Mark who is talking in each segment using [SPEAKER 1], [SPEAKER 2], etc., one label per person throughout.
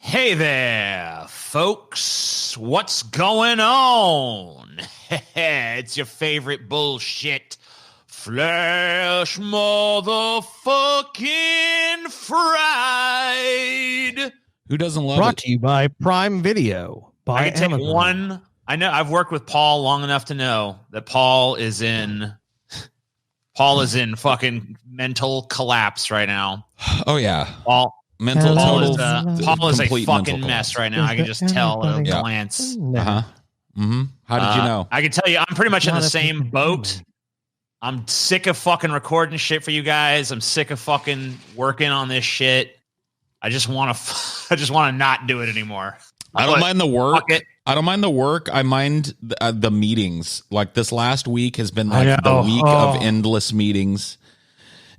[SPEAKER 1] Hey there, folks. What's going on? It's your favorite bullshit Flash motherfucking fried.
[SPEAKER 2] Who doesn't love
[SPEAKER 3] Brought
[SPEAKER 2] it?
[SPEAKER 3] to you by Prime Video. By
[SPEAKER 1] I can take
[SPEAKER 3] Amazon.
[SPEAKER 1] one. I know I've worked with Paul long enough to know that Paul is in fucking mental collapse right now.
[SPEAKER 2] Oh yeah,
[SPEAKER 1] Paul
[SPEAKER 2] mental
[SPEAKER 1] Paul
[SPEAKER 2] total.
[SPEAKER 1] is a
[SPEAKER 2] complete
[SPEAKER 1] fucking
[SPEAKER 2] mental
[SPEAKER 1] mess
[SPEAKER 2] collapse.
[SPEAKER 1] right now. I can just tell at a
[SPEAKER 2] Yeah.
[SPEAKER 1] glance.
[SPEAKER 2] Uh-huh. Mm-hmm. How did you know?
[SPEAKER 1] I can tell you, I'm pretty much in
[SPEAKER 3] Not
[SPEAKER 1] the
[SPEAKER 3] if
[SPEAKER 1] same
[SPEAKER 3] you can
[SPEAKER 1] boat.
[SPEAKER 3] hear me.
[SPEAKER 1] I'm sick of fucking recording shit for you guys. I'm sick of fucking working on this shit. I just want to not do it anymore.
[SPEAKER 2] I don't mind the work.
[SPEAKER 1] Fuck it.
[SPEAKER 2] I don't mind the work. I mind the meetings. Like this last week has been like the week of endless meetings.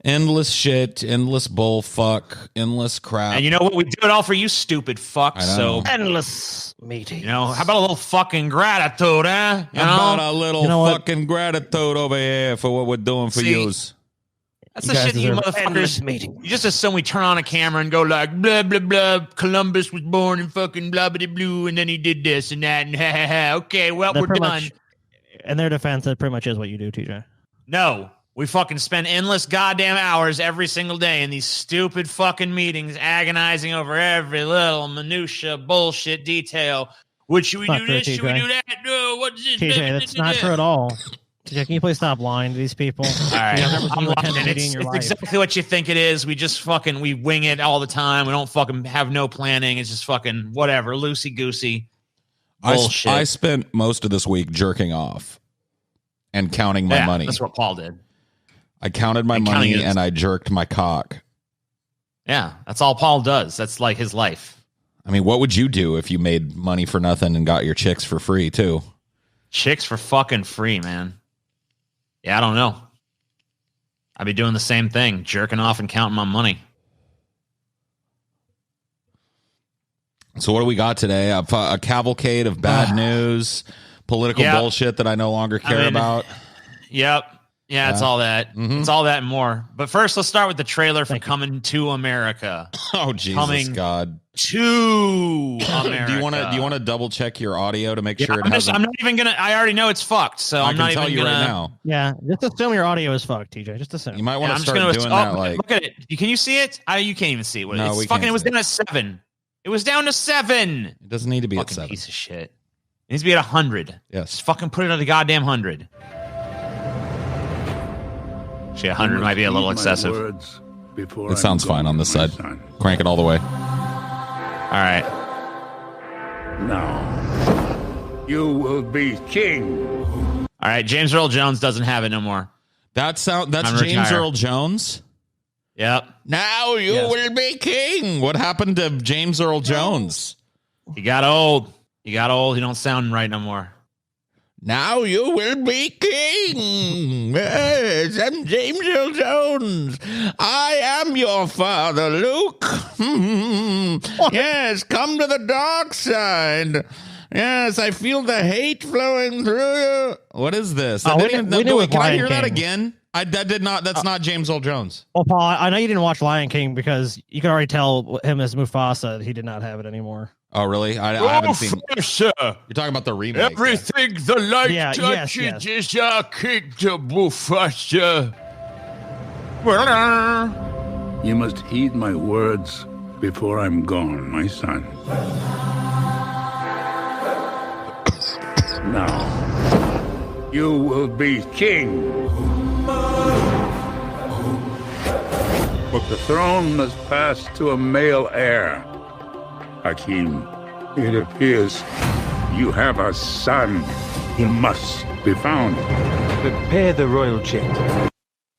[SPEAKER 2] Endless shit, endless bullfuck, endless crap.
[SPEAKER 1] And you know what? We do it all for you, stupid fucks. So,
[SPEAKER 3] Endless meeting.
[SPEAKER 1] how about a little fucking gratitude, eh?
[SPEAKER 2] How about a little
[SPEAKER 3] You know what?
[SPEAKER 2] fucking gratitude over here for what we're doing for
[SPEAKER 1] See,
[SPEAKER 2] yous?
[SPEAKER 1] That's
[SPEAKER 3] You
[SPEAKER 1] the
[SPEAKER 3] guys
[SPEAKER 1] shit that you
[SPEAKER 3] deserve endless
[SPEAKER 1] motherfuckers.
[SPEAKER 3] meeting.
[SPEAKER 1] You just assume we turn on a camera and go like, blah, blah, blah. Columbus was born in fucking blah, blah, blue, and then he did this and that, and ha, ha, ha. Okay, well,
[SPEAKER 3] That
[SPEAKER 1] we're
[SPEAKER 3] pretty
[SPEAKER 1] done.
[SPEAKER 3] much, in their defense, that pretty much is what you do, TJ.
[SPEAKER 1] No, we fucking spend endless goddamn hours every single day in these stupid fucking meetings, agonizing over every little minutia bullshit detail. What should we
[SPEAKER 3] Not
[SPEAKER 1] do
[SPEAKER 3] true,
[SPEAKER 1] this? Should we
[SPEAKER 3] TJ.
[SPEAKER 1] do that? No, what's this?
[SPEAKER 3] TJ, that's not true at all. TJ, can you please stop lying to these people?
[SPEAKER 1] All right,
[SPEAKER 3] I've never seen you attend a meeting
[SPEAKER 1] it's
[SPEAKER 3] in your life.
[SPEAKER 1] exactly what you think it is. We just fucking we wing it all the time. We don't fucking have no planning. It's just fucking whatever, loosey goosey bullshit.
[SPEAKER 2] I spent most of this week jerking off and counting my money.
[SPEAKER 1] That's what Paul did.
[SPEAKER 2] I counted my
[SPEAKER 1] And
[SPEAKER 2] money
[SPEAKER 1] counting it.
[SPEAKER 2] and I jerked my cock.
[SPEAKER 1] Yeah, that's all Paul does. That's like his life.
[SPEAKER 2] I mean, what would you do if you made money for nothing and got your chicks for free too?
[SPEAKER 1] Chicks for fucking free, man. Yeah, I don't know. I'd be doing the same thing, jerking off and counting my money.
[SPEAKER 2] So what do we got today? A cavalcade of bad news, political
[SPEAKER 1] Yeah.
[SPEAKER 2] bullshit that I no longer care about.
[SPEAKER 1] Yep. Yeah, it's all that.
[SPEAKER 2] Mhm.
[SPEAKER 1] It's all that and more. But first, let's start with the trailer for Coming to America.
[SPEAKER 2] Oh Jesus
[SPEAKER 1] Coming
[SPEAKER 2] God!
[SPEAKER 1] To America.
[SPEAKER 2] Do you want to double check your audio to make
[SPEAKER 1] Yeah,
[SPEAKER 2] sure it
[SPEAKER 1] I'm
[SPEAKER 2] hasn't?
[SPEAKER 1] not even gonna. I already know it's fucked, so
[SPEAKER 2] I
[SPEAKER 1] I'm
[SPEAKER 2] can
[SPEAKER 1] not
[SPEAKER 2] tell
[SPEAKER 1] even
[SPEAKER 2] you
[SPEAKER 1] gonna.
[SPEAKER 2] right now.
[SPEAKER 3] Yeah, just assume your audio is fucked, TJ. Just assume.
[SPEAKER 2] You might
[SPEAKER 1] Yeah,
[SPEAKER 2] want
[SPEAKER 1] I'm
[SPEAKER 2] to
[SPEAKER 1] just
[SPEAKER 2] start
[SPEAKER 1] gonna
[SPEAKER 2] doing that. Like,
[SPEAKER 1] look at it. Can you see it? You can't even see it.
[SPEAKER 2] No,
[SPEAKER 1] It's
[SPEAKER 2] we
[SPEAKER 1] fucking.
[SPEAKER 2] can't
[SPEAKER 1] It was
[SPEAKER 2] see
[SPEAKER 1] down to 7. It was down to 7.
[SPEAKER 2] it doesn't need to be at
[SPEAKER 1] Fucking
[SPEAKER 2] 7.
[SPEAKER 1] piece of shit. It needs to be at 100.
[SPEAKER 2] Yes.
[SPEAKER 1] Just fucking put it at a goddamn 100. Actually, 100 might be a little excessive.
[SPEAKER 2] It sounds fine on this side. Crank it all the way.
[SPEAKER 1] All right.
[SPEAKER 4] Now, you will be king.
[SPEAKER 1] All right. James Earl Jones doesn't have it no more.
[SPEAKER 2] That's
[SPEAKER 1] I'm
[SPEAKER 2] James
[SPEAKER 1] retired.
[SPEAKER 2] Earl Jones.
[SPEAKER 1] Yep.
[SPEAKER 2] Now you will be king. What happened to James Earl Jones?
[SPEAKER 1] He got old. He don't sound right no more.
[SPEAKER 2] Now you will be king. Yes, I'm James Earl Jones. I am your father, Luke. Yes, come to the dark side. Yes, I feel the hate flowing through you. What is this?
[SPEAKER 3] Oh, we knew it
[SPEAKER 2] Can I
[SPEAKER 3] Lion
[SPEAKER 2] hear that
[SPEAKER 3] King.
[SPEAKER 2] again? That did not. That's not James Earl Jones.
[SPEAKER 3] Well, Paul, I know you didn't watch Lion King because you can already tell him as Mufasa. He did not have it anymore.
[SPEAKER 2] Oh, really? I haven't seen.
[SPEAKER 1] Sir.
[SPEAKER 2] You're talking about the remake.
[SPEAKER 1] Everything the light
[SPEAKER 3] Yeah, yes,
[SPEAKER 1] touches
[SPEAKER 3] yes.
[SPEAKER 1] is a kingdom, Mufasa.
[SPEAKER 4] You must heed my words before I'm gone, my son. Now, you will be king. But the throne must pass to a male heir. Hakim, it appears you have a son. He must be found.
[SPEAKER 5] Prepare the royal jet.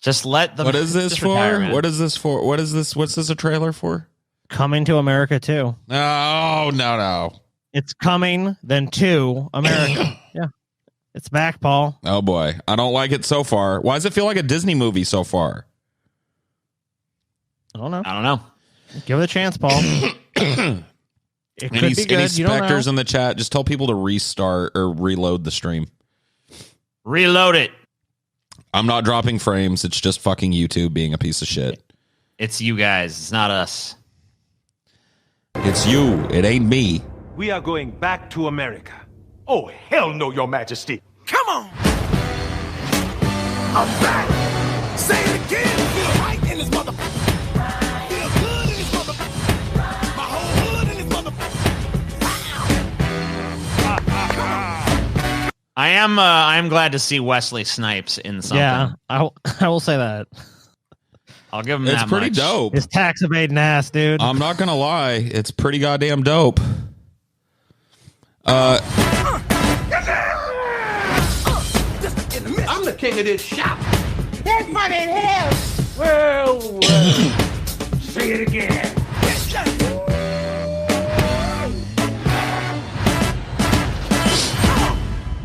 [SPEAKER 1] Just let them.
[SPEAKER 2] What is this
[SPEAKER 1] just
[SPEAKER 2] for?
[SPEAKER 1] retire, man.
[SPEAKER 2] What is this for? What is this? What's this a trailer for?
[SPEAKER 3] Coming to America too.
[SPEAKER 2] Oh, no.
[SPEAKER 3] It's coming, then to America. Yeah, it's back, Paul.
[SPEAKER 2] Oh boy, I don't like it so far. Why does it feel like a Disney movie so far?
[SPEAKER 3] I don't know.
[SPEAKER 1] I don't know.
[SPEAKER 3] Give it a chance, Paul. It could
[SPEAKER 2] Any
[SPEAKER 3] be good. You don't
[SPEAKER 2] specters
[SPEAKER 3] know.
[SPEAKER 2] in the chat? Just tell people to restart or reload the stream.
[SPEAKER 1] Reload it.
[SPEAKER 2] I'm not dropping frames. It's just fucking YouTube being a piece of shit.
[SPEAKER 1] It's you guys. It's not us.
[SPEAKER 2] It's you. It ain't me.
[SPEAKER 5] We are going back to America.
[SPEAKER 6] Oh, hell no, Your Majesty.
[SPEAKER 7] Come on. I'm back. Say it again. Feel right in this motherfucker. Feel good in this motherfucker. My whole hood in this motherfucker.
[SPEAKER 1] I am glad to see Wesley Snipes in something.
[SPEAKER 3] Yeah, I will say that.
[SPEAKER 1] I'll give him
[SPEAKER 2] It's
[SPEAKER 1] that
[SPEAKER 2] pretty
[SPEAKER 1] much.
[SPEAKER 2] dope.
[SPEAKER 3] His tax evading ass, dude.
[SPEAKER 2] I'm not gonna lie. It's pretty goddamn dope.
[SPEAKER 7] I'm the king of this shop.
[SPEAKER 8] That's funny as hell.
[SPEAKER 6] Well, say it again.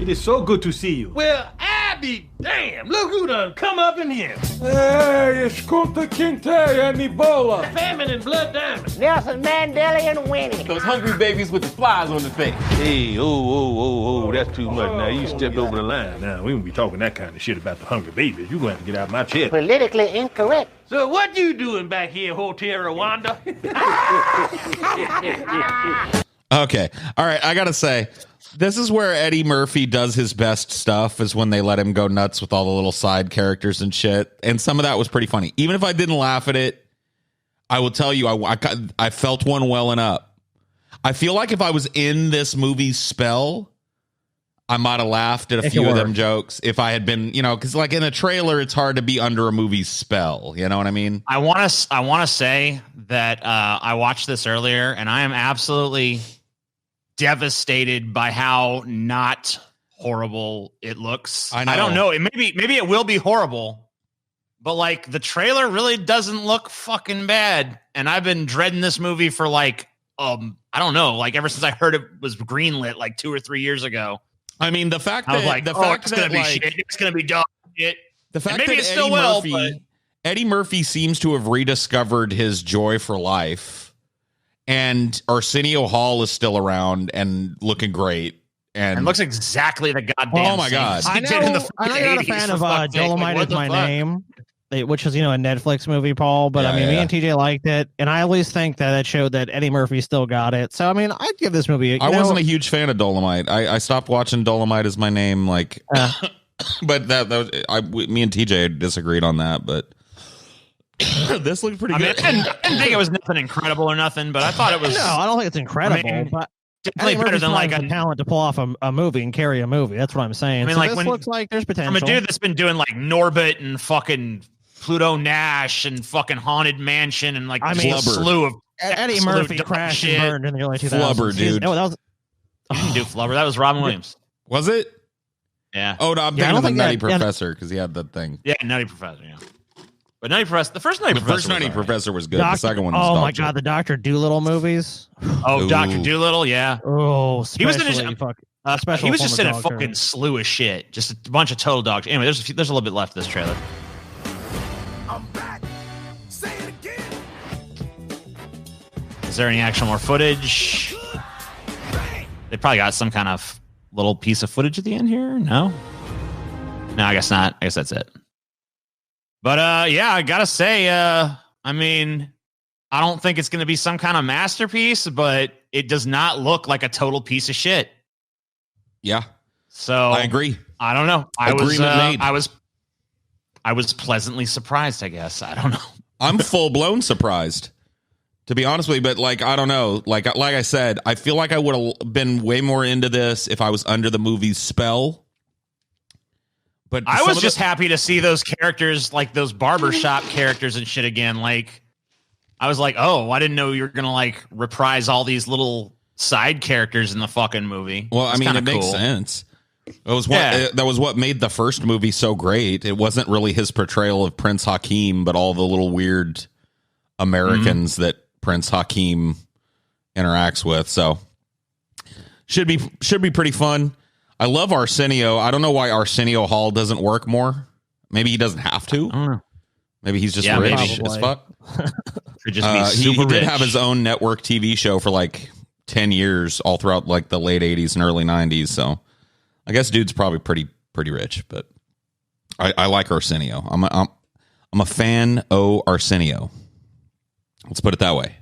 [SPEAKER 5] It is so good to see you.
[SPEAKER 6] Well, I be damn. Look who done come up in here.
[SPEAKER 4] Hey, it's Kunta Kinte and Ebola.
[SPEAKER 6] Famine and blood diamonds.
[SPEAKER 8] Nelson Mandela and Winnie.
[SPEAKER 6] Those hungry babies with the flies on the face. Hey, oh, that's too much. Now, you stepped over the line. Now, we won't be talking that kind of shit about the hungry babies. You're going to have to get out of my chair.
[SPEAKER 8] Politically incorrect.
[SPEAKER 6] So what you doing back here, Hotel Rwanda?
[SPEAKER 2] Okay. All right. I gotta say, this is where Eddie Murphy does his best stuff, is when they let him go nuts with all the little side characters and shit. And some of that was pretty funny. Even if I didn't laugh at it, I will tell you, I felt one welling up. I feel like if I was in this movie's spell, I might have laughed at a few of them jokes. If I had been, because like in a trailer, it's hard to be under a movie's spell. You know what I mean?
[SPEAKER 1] I want to say that I watched this earlier, and I am absolutely devastated by how not horrible it looks.
[SPEAKER 2] I know.
[SPEAKER 1] I don't know. Maybe it will be horrible, but like the trailer really doesn't look fucking bad. And I've been dreading this movie for like, I don't know, like ever since I heard it was greenlit like 2 or 3 years ago.
[SPEAKER 2] I mean, the fact
[SPEAKER 1] I was
[SPEAKER 2] that
[SPEAKER 1] like, it's gonna be shit. It's gonna be dog shit.
[SPEAKER 2] The fact
[SPEAKER 1] maybe
[SPEAKER 2] that
[SPEAKER 1] it still will, but
[SPEAKER 2] Eddie Murphy seems to have rediscovered his joy for life. And Arsenio Hall is still around and looking great. And
[SPEAKER 1] looks exactly the goddamn
[SPEAKER 2] Oh my God.
[SPEAKER 1] same.
[SPEAKER 3] I
[SPEAKER 1] He did in the
[SPEAKER 3] know
[SPEAKER 1] fucking
[SPEAKER 3] you're not a
[SPEAKER 1] 80s,
[SPEAKER 3] fan
[SPEAKER 1] for
[SPEAKER 3] of
[SPEAKER 1] fuck's sake. Like,
[SPEAKER 3] Dolomite
[SPEAKER 1] what
[SPEAKER 3] is
[SPEAKER 1] the
[SPEAKER 3] My
[SPEAKER 1] fuck?
[SPEAKER 3] Name, which is, a Netflix movie, Paul. But
[SPEAKER 2] Yeah,
[SPEAKER 3] me and TJ liked it. And I always think that it showed that Eddie Murphy still got it. So, I mean, I'd give this movie.
[SPEAKER 2] I wasn't a huge fan of Dolomite. I stopped watching Dolomite Is My Name, like, but that was, me and TJ disagreed on that, but this looked pretty good.
[SPEAKER 1] I didn't think it was nothing incredible or nothing, but I thought it was.
[SPEAKER 3] No, I don't think it's incredible.
[SPEAKER 1] I mean,
[SPEAKER 3] but
[SPEAKER 1] definitely better than like
[SPEAKER 3] a talent to pull off a movie and carry a movie. That's what I'm saying.
[SPEAKER 1] I mean,
[SPEAKER 3] so
[SPEAKER 1] like
[SPEAKER 3] this
[SPEAKER 1] when
[SPEAKER 3] looks like there's potential.
[SPEAKER 1] I'm a dude that's been doing like Norbit and fucking Pluto Nash and fucking Haunted Mansion and like a slew of
[SPEAKER 3] Eddie Murphy crashed and burned in the early 2000s.
[SPEAKER 2] Flubber, dude.
[SPEAKER 3] That was.
[SPEAKER 1] You didn't do Flubber. That was Robin Williams.
[SPEAKER 2] Was it?
[SPEAKER 1] Yeah.
[SPEAKER 2] Oh, no, I'm thinking of the Nutty Professor because he had that thing.
[SPEAKER 1] Yeah, Nutty Professor. Yeah. But Nutty Professor, the first Nutty
[SPEAKER 2] Professor was good. The second one was
[SPEAKER 3] oh my God, the Dr. Dolittle movies.
[SPEAKER 1] Oh, Dr. Dolittle, yeah.
[SPEAKER 3] Oh,
[SPEAKER 1] he was in
[SPEAKER 3] special.
[SPEAKER 1] He was just in a
[SPEAKER 3] form of
[SPEAKER 1] fucking
[SPEAKER 3] dog
[SPEAKER 1] slew of shit. Just a bunch of total dog. Anyway, there's a little bit left of this trailer.
[SPEAKER 7] I'm back. Say it again.
[SPEAKER 1] Is there any actual more footage? They probably got some kind of little piece of footage at the end here. No, I guess not. I guess that's it. But yeah, I gotta say, I mean, I don't think it's gonna be some kind of masterpiece, but it does not look like a total piece of shit.
[SPEAKER 2] Yeah.
[SPEAKER 1] So
[SPEAKER 2] I agree.
[SPEAKER 1] I don't know. I was pleasantly surprised, I guess. I don't know.
[SPEAKER 2] I'm full blown surprised, to be honest with you. But like, I don't know. Like I said, I feel like I would have been way more into this if I was under the movie's spell. But
[SPEAKER 1] I was just happy to see those characters, like those barbershop characters and shit again. Like, I was like, oh, I didn't know you were gonna like reprise all these little side characters in the fucking movie.
[SPEAKER 2] Well, I mean, it makes sense. That was what made the first movie so great. It wasn't really his portrayal of Prince Hakeem, but all the little weird Americans that Prince Hakeem interacts with. So should be pretty fun. I love Arsenio. I don't know why Arsenio Hall doesn't work more. Maybe he doesn't have to.
[SPEAKER 1] I don't know.
[SPEAKER 2] Maybe he's just rich as fuck.
[SPEAKER 1] Could just be super
[SPEAKER 2] he did
[SPEAKER 1] rich.
[SPEAKER 2] have his own network TV show for like 10 years, all throughout like the late 80s and early 90s. So I guess dude's probably pretty rich, but I like Arsenio. I'm a fan of Arsenio. Let's put it that way.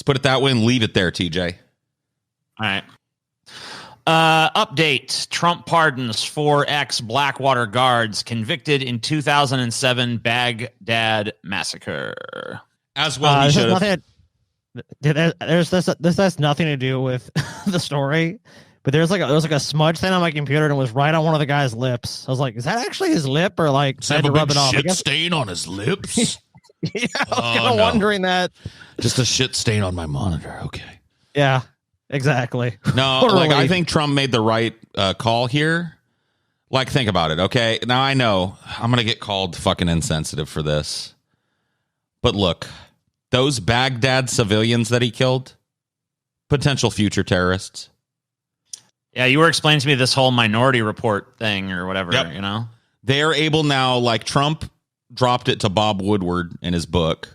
[SPEAKER 2] Let's put it that way and leave it there, TJ.
[SPEAKER 1] All right. Update. Trump pardons 4 ex-Blackwater guards convicted in 2007 Baghdad massacre.
[SPEAKER 2] As well, he should have.
[SPEAKER 3] This has nothing to do with the story, but there was like a smudge thing on my computer and it was right on one of the guy's lips. I was like, is that actually his lip or like
[SPEAKER 2] Does he have a big shit stain on his lips?
[SPEAKER 3] Yeah, I was kind of wondering that.
[SPEAKER 2] Just a shit stain on my monitor. Okay.
[SPEAKER 3] Yeah, exactly.
[SPEAKER 2] No, like I think Trump made the right call here. Like, think about it. Okay. Now I know I'm going to get called fucking insensitive for this. But look, those Baghdad civilians that he killed, potential future terrorists.
[SPEAKER 1] Yeah, you were explaining to me this whole Minority Report thing or whatever,
[SPEAKER 2] Yep.
[SPEAKER 1] you know?
[SPEAKER 2] They are able now, like Trump dropped it to Bob Woodward in his book,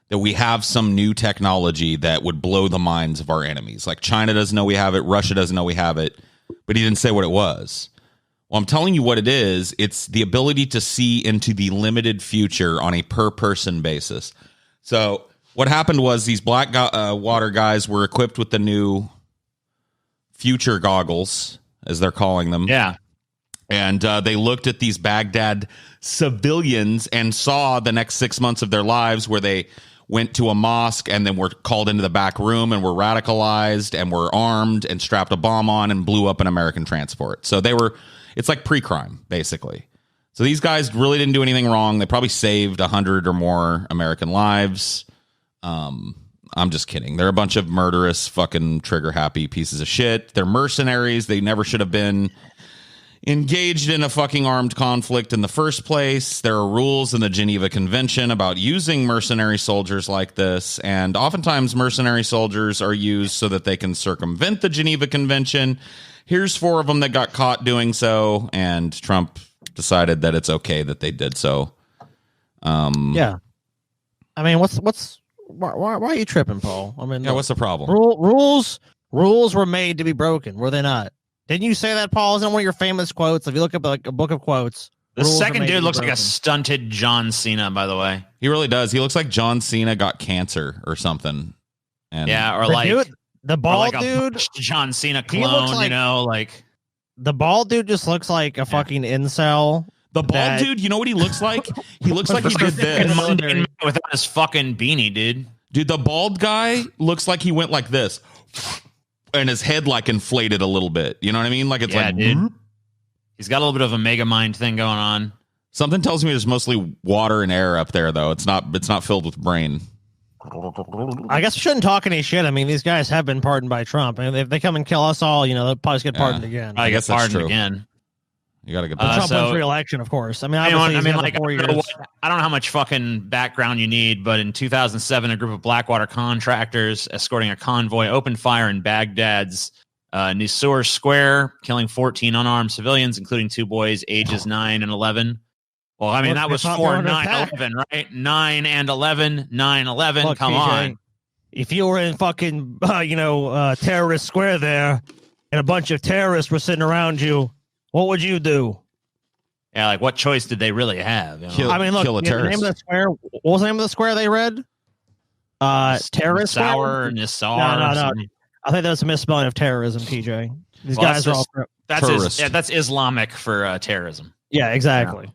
[SPEAKER 2] that we have some new technology that would blow the minds of our enemies. Like China doesn't know we have it, Russia doesn't know we have it, but he didn't say what it was. Well, I'm telling you what it is. It's the ability to see into the limited future on a per person basis. So what happened was these Blackwater guys were equipped with the new future goggles, as they're calling them.
[SPEAKER 1] Yeah.
[SPEAKER 2] And they looked at these Baghdad civilians and saw the next 6 months of their lives where they went to a mosque and then were called into the back room and were radicalized and were armed and strapped a bomb on and blew up an American transport. So it's like pre-crime, basically. So these guys really didn't do anything wrong. They probably saved 100 or more American lives. I'm just kidding. They're a bunch of murderous, fucking trigger-happy pieces of shit. They're mercenaries. They never should have been engaged in a fucking armed conflict in the first place. There are rules in the Geneva Convention about using mercenary soldiers like this, and oftentimes mercenary soldiers are used so that they can circumvent the Geneva Convention. Here's 4 of them that got caught doing so, and Trump decided that it's okay that they did so.
[SPEAKER 3] Yeah. I mean, why are you tripping, Paul? I mean,
[SPEAKER 2] Yeah, what's the problem?
[SPEAKER 3] rules were made to be broken, were they not? Didn't you say that, Paul? Isn't one of your famous quotes? If you look up like a book of quotes,
[SPEAKER 1] The second dude looks like a stunted John Cena, by the way.
[SPEAKER 2] He really does. He looks like John Cena got cancer or something. And
[SPEAKER 1] Yeah, or
[SPEAKER 3] The
[SPEAKER 1] like
[SPEAKER 3] dude- the
[SPEAKER 1] or
[SPEAKER 3] bald
[SPEAKER 1] like a
[SPEAKER 3] dude.
[SPEAKER 1] John Cena
[SPEAKER 3] He looks
[SPEAKER 1] clone,
[SPEAKER 3] like-
[SPEAKER 1] you know, like
[SPEAKER 3] The bald dude just looks like a fucking incel.
[SPEAKER 2] the bald
[SPEAKER 3] that-
[SPEAKER 2] dude, you know what he looks like? He looks like he did this.
[SPEAKER 3] military.
[SPEAKER 1] without his fucking beanie, dude.
[SPEAKER 2] Dude, the bald guy looks like he went like this. And his head like inflated a little bit. You know what I mean? Like it's
[SPEAKER 1] Yeah,
[SPEAKER 2] like
[SPEAKER 1] dude.
[SPEAKER 2] "Bloop."
[SPEAKER 1] He's got a little bit of a mega mind thing going on.
[SPEAKER 2] Something tells me there's mostly water and air up there though. It's not filled with brain.
[SPEAKER 3] I guess we shouldn't talk any shit. I mean, these guys have been pardoned by Trump, and if they come and kill us all, you know, they'll probably get pardoned again.
[SPEAKER 1] I
[SPEAKER 2] guess
[SPEAKER 1] guess
[SPEAKER 2] that's
[SPEAKER 1] pardoned
[SPEAKER 2] true.
[SPEAKER 1] again.
[SPEAKER 2] You got to get
[SPEAKER 3] Trump
[SPEAKER 1] so-
[SPEAKER 3] wins re-election, of course. I mean,
[SPEAKER 1] I
[SPEAKER 3] obviously,
[SPEAKER 1] mean,
[SPEAKER 3] he's
[SPEAKER 1] like,
[SPEAKER 3] got 4
[SPEAKER 1] I don't know
[SPEAKER 3] years.
[SPEAKER 1] I don't know how much fucking background you need, but in 2007, a group of Blackwater contractors escorting a convoy opened fire in Baghdad's Nisour Square, killing 14 unarmed civilians, including 2 boys ages 9 and 11. Well, I mean,
[SPEAKER 3] Look,
[SPEAKER 1] that was
[SPEAKER 3] it's not
[SPEAKER 1] for
[SPEAKER 3] under attack.
[SPEAKER 1] 9/11, right? 9 and 11, 9/11.
[SPEAKER 3] Look,
[SPEAKER 1] Come
[SPEAKER 3] TJ,
[SPEAKER 1] on.
[SPEAKER 3] If you were in fucking, terrorist square there, and a bunch of terrorists were sitting around you, what would you do?
[SPEAKER 1] Yeah, like what choice did they really have? You know?
[SPEAKER 2] Kill-
[SPEAKER 3] I mean, look,
[SPEAKER 2] kill a
[SPEAKER 3] the name
[SPEAKER 2] terrorist.
[SPEAKER 3] of the square. What was the name of the square they read? Terrorist
[SPEAKER 1] Sour,
[SPEAKER 3] square?
[SPEAKER 1] Nisar.
[SPEAKER 3] No.
[SPEAKER 1] something.
[SPEAKER 3] I think that was a misspelling of terrorism, TJ. These
[SPEAKER 1] Well,
[SPEAKER 3] guys are
[SPEAKER 1] that's
[SPEAKER 3] all.
[SPEAKER 2] Tourist.
[SPEAKER 1] That's Islamic for terrorism.
[SPEAKER 3] Yeah, exactly.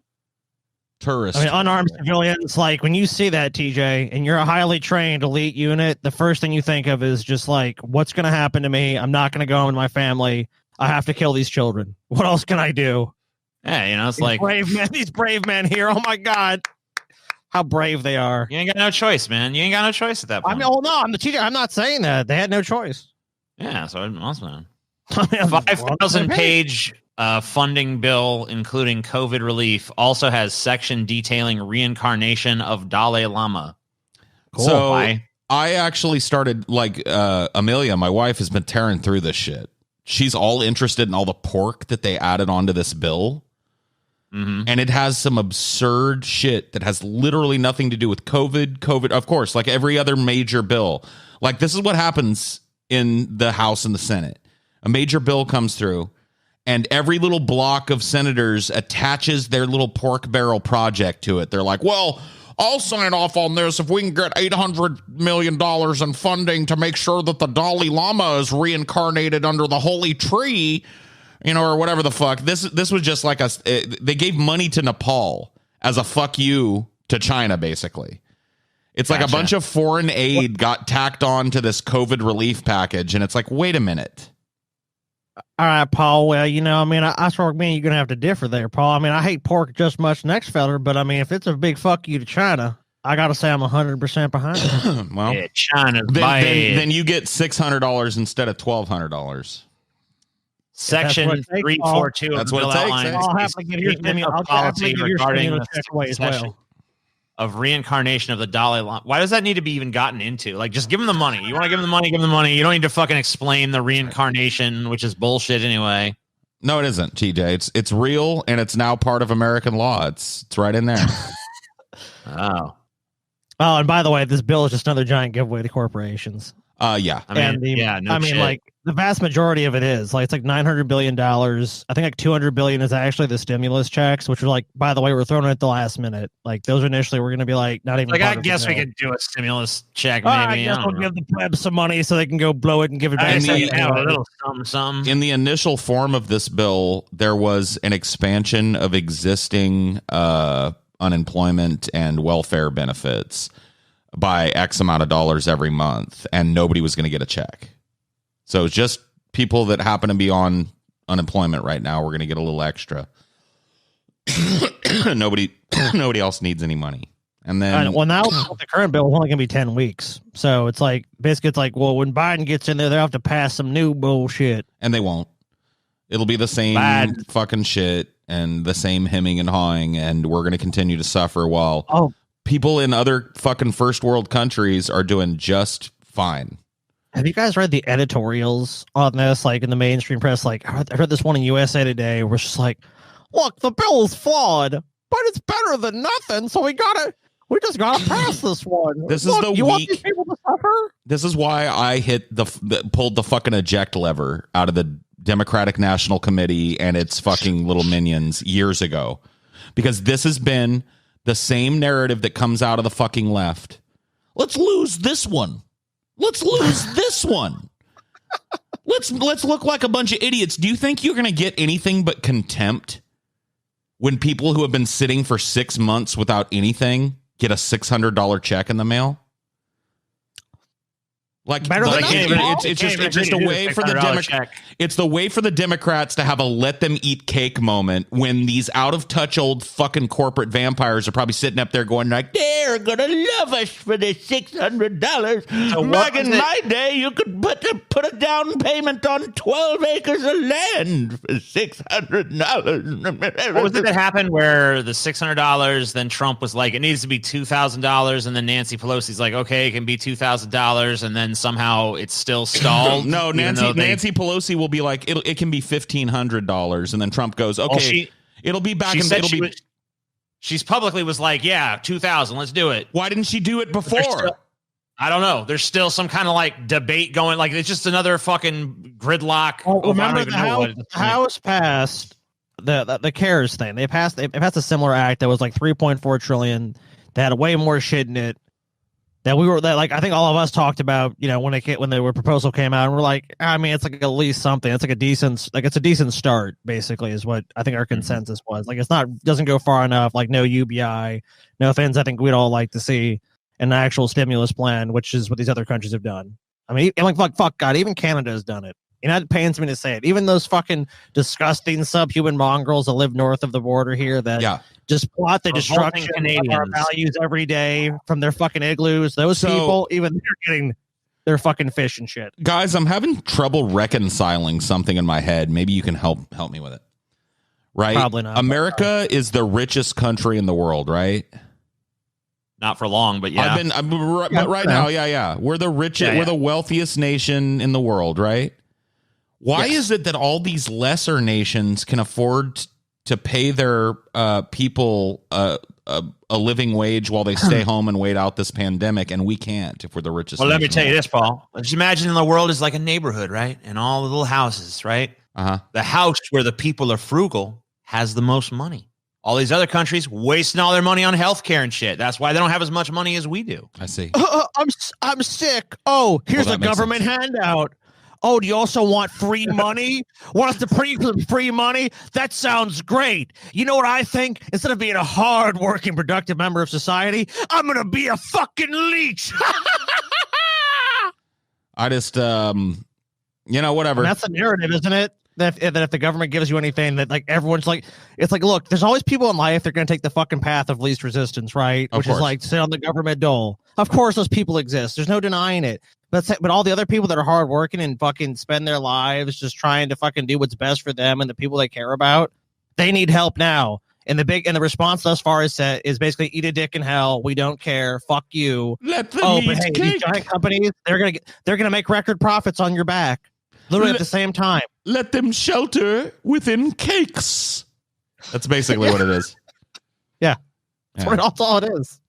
[SPEAKER 2] Tourist.
[SPEAKER 3] I mean, unarmed civilians, like when you see that, TJ, and you're a highly trained elite unit, the first thing you think of is just like, what's going to happen to me? I'm not going to go home with my family. I have to kill these children. What else can I do?
[SPEAKER 1] Yeah, you know, it's
[SPEAKER 3] These
[SPEAKER 1] like
[SPEAKER 3] these brave men here. Oh my God. How brave they are.
[SPEAKER 1] you ain't got no choice, man. You ain't got no choice at that
[SPEAKER 3] I
[SPEAKER 1] point.
[SPEAKER 3] mean, oh no, I'm the TJ. I'm not saying that. They had no choice.
[SPEAKER 1] Yeah, so I'm also
[SPEAKER 3] I mean,
[SPEAKER 1] 5,000 page funding bill, including COVID relief, also has section detailing reincarnation of Dalai Lama.
[SPEAKER 3] Cool.
[SPEAKER 2] So
[SPEAKER 1] Why?
[SPEAKER 2] I actually started like Amelia, my wife, has been tearing through this shit. She's all interested in all the pork that they added onto this bill.
[SPEAKER 1] Mm-hmm.
[SPEAKER 2] And it has some absurd shit that has literally nothing to do with COVID, of course, like every other major bill. Like this is what happens in the House and the Senate. A major bill comes through and every little block of senators attaches their little pork barrel project to it. They're like, well, I'll sign off on this if we can get $800 million in funding to make sure that the Dalai Lama is reincarnated under the holy tree, or whatever the fuck. This was just like they gave money to Nepal as a fuck you to China, basically. It's like a bunch of foreign aid got tacked on to this COVID relief package, and it's like, wait a minute.
[SPEAKER 3] All right, Paul. Well, I sort of mean you're gonna have to differ there, Paul. I mean, I hate pork just much next feller, but I mean, if it's a big fuck you to China, I gotta say I'm 100% behind it.
[SPEAKER 2] Well,
[SPEAKER 1] yeah, China's
[SPEAKER 2] then you get $600 instead of $1,200.
[SPEAKER 1] Section 342.
[SPEAKER 2] That's what it takes.
[SPEAKER 3] I'll have to get your stimulus check away as well.
[SPEAKER 1] Of reincarnation of the Dalai Lama. Why does that need to be even gotten into? Like, just give them the money. You want to give them the money, give them the money. You don't need to fucking explain the reincarnation, which is bullshit anyway.
[SPEAKER 2] No, it isn't, TJ. It's real, and it's now part of American law. It's right in there.
[SPEAKER 3] Oh, and by the way, this bill is just another giant giveaway to corporations.
[SPEAKER 2] Yeah.
[SPEAKER 1] I mean,
[SPEAKER 3] like the vast majority of it is like, it's like $900 billion. I think like $200 billion is actually the stimulus checks, which are like, by the way, we're throwing it at the last minute. Like those initially were going to be like, not even
[SPEAKER 1] like, I guess we could do a stimulus check. Maybe
[SPEAKER 3] I guess we'll give the plebs some money so they can go blow it and give it back.
[SPEAKER 1] A little something.
[SPEAKER 2] In the initial form of this bill, there was an expansion of existing unemployment and welfare benefits by X amount of dollars every month, and nobody was going to get a check. So it's just people that happen to be on unemployment right now. We're going to get a little extra. Nobody else needs any money. And then,
[SPEAKER 3] well, now the current bill is only going to be 10 weeks. So it's like, basically, it's like, well, when Biden gets in there, they'll have to pass some new bullshit.
[SPEAKER 2] And they won't. It'll be the same fucking shit and the same hemming and hawing, and we're going to continue to suffer while people in other fucking first world countries are doing just fine.
[SPEAKER 3] Have you guys read the editorials on this, like in the mainstream press? Like, I read this one in USA Today where it's just like, look, the bill is flawed, but it's better than nothing, so we just gotta pass this one.
[SPEAKER 2] This is the
[SPEAKER 3] you
[SPEAKER 2] week.
[SPEAKER 3] Want these people to suffer?
[SPEAKER 2] This is why I pulled the fucking eject lever out of the Democratic National Committee and its fucking little minions years ago, because this has been the same narrative that comes out of the fucking left. Let's lose this one. Let's lose this one. Let's look like a bunch of idiots. Do you think you're going to get anything but contempt when people who have been sitting for 6 months without anything get a $600 check in the mail? Like, it's just a way for the Democrats. It's the way for the Democrats to have a let them eat cake moment when these out of touch old fucking corporate vampires are probably sitting up there going like, they're gonna love us for the $600. So back in my day, you could put a down payment on 12 acres of land for $600.
[SPEAKER 1] What was it that happened where the $600? Then Trump was like, it needs to be $2,000, and then Nancy Pelosi's like, okay, it can be $2,000, and then somehow it's still stalled.
[SPEAKER 2] No, Nancy Pelosi will be like, it can be $1,500, and then Trump goes, okay, it'll be back.
[SPEAKER 1] She's publicly was like, yeah, 2,000, let's do it.
[SPEAKER 2] Why didn't she do it before?
[SPEAKER 1] I don't know. There's still some kind of like debate going. Like, it's just another fucking gridlock.
[SPEAKER 3] Remember the House passed the CARES thing. They passed a similar act that was like $3.4 trillion. That had way more shit in it. I think all of us talked about, when the proposal came out, and we're like, I mean, it's like at least something. It's like it's a decent start, basically, is what I think our consensus was. Like, doesn't go far enough. Like, no UBI, no things I think we'd all like to see an actual stimulus plan, which is what these other countries have done. I mean, fuck God, even Canada has done it. It pains me to say it. Even those fucking disgusting subhuman mongrels that live north of the border here that just plot the destruction of our values every day from their fucking igloos. Those people, even they're getting their fucking fish and shit.
[SPEAKER 2] Guys, I'm having trouble reconciling something in my head. Maybe you can help me with it. Right?
[SPEAKER 3] Probably not.
[SPEAKER 2] America is the richest country in the world, right?
[SPEAKER 1] Not for long, but yeah.
[SPEAKER 2] But right now, yeah. We're the richest, we're the wealthiest nation in the world, right? Why is it that all these lesser nations can afford to pay their people a living wage while they stay home and wait out this pandemic, and we can't if we're the richest?
[SPEAKER 1] Well, let me tell you this, Paul. Just imagine the world is like a neighborhood, right? And all the little houses, right? The house where the people are frugal has the most money. All these other countries wasting all their money on healthcare and shit. That's why they don't have as much money as we do.
[SPEAKER 2] I see.
[SPEAKER 3] I'm sick. Oh, here's
[SPEAKER 2] Well,
[SPEAKER 3] a
[SPEAKER 2] that makes
[SPEAKER 3] government
[SPEAKER 2] sense.
[SPEAKER 3] handout. Oh, do you also want free money? Want us to free money? That sounds great. You know what I think? Instead of being a hard-working, productive member of society, I'm gonna be a fucking leech.
[SPEAKER 2] I just, whatever.
[SPEAKER 3] And that's the narrative, isn't it? That if the government gives you anything, that like everyone's like, it's like, look, there's always people in life that are going to take the fucking path of least resistance, right?
[SPEAKER 2] Of
[SPEAKER 3] Which
[SPEAKER 2] course.
[SPEAKER 3] is like sit on the government dole. Of course, those people exist. There's no denying it. But all the other people that are hardworking and fucking spend their lives just trying to fucking do what's best for them and the people they care about, they need help now. And the response thus far is basically eat a dick in hell. We don't care. Fuck you.
[SPEAKER 2] Let them
[SPEAKER 3] But hey, these giant companies, they're gonna make record profits on your back, literally at the same time.
[SPEAKER 2] Let them shelter within cakes. That's basically what it is.
[SPEAKER 3] Yeah. That's all it is.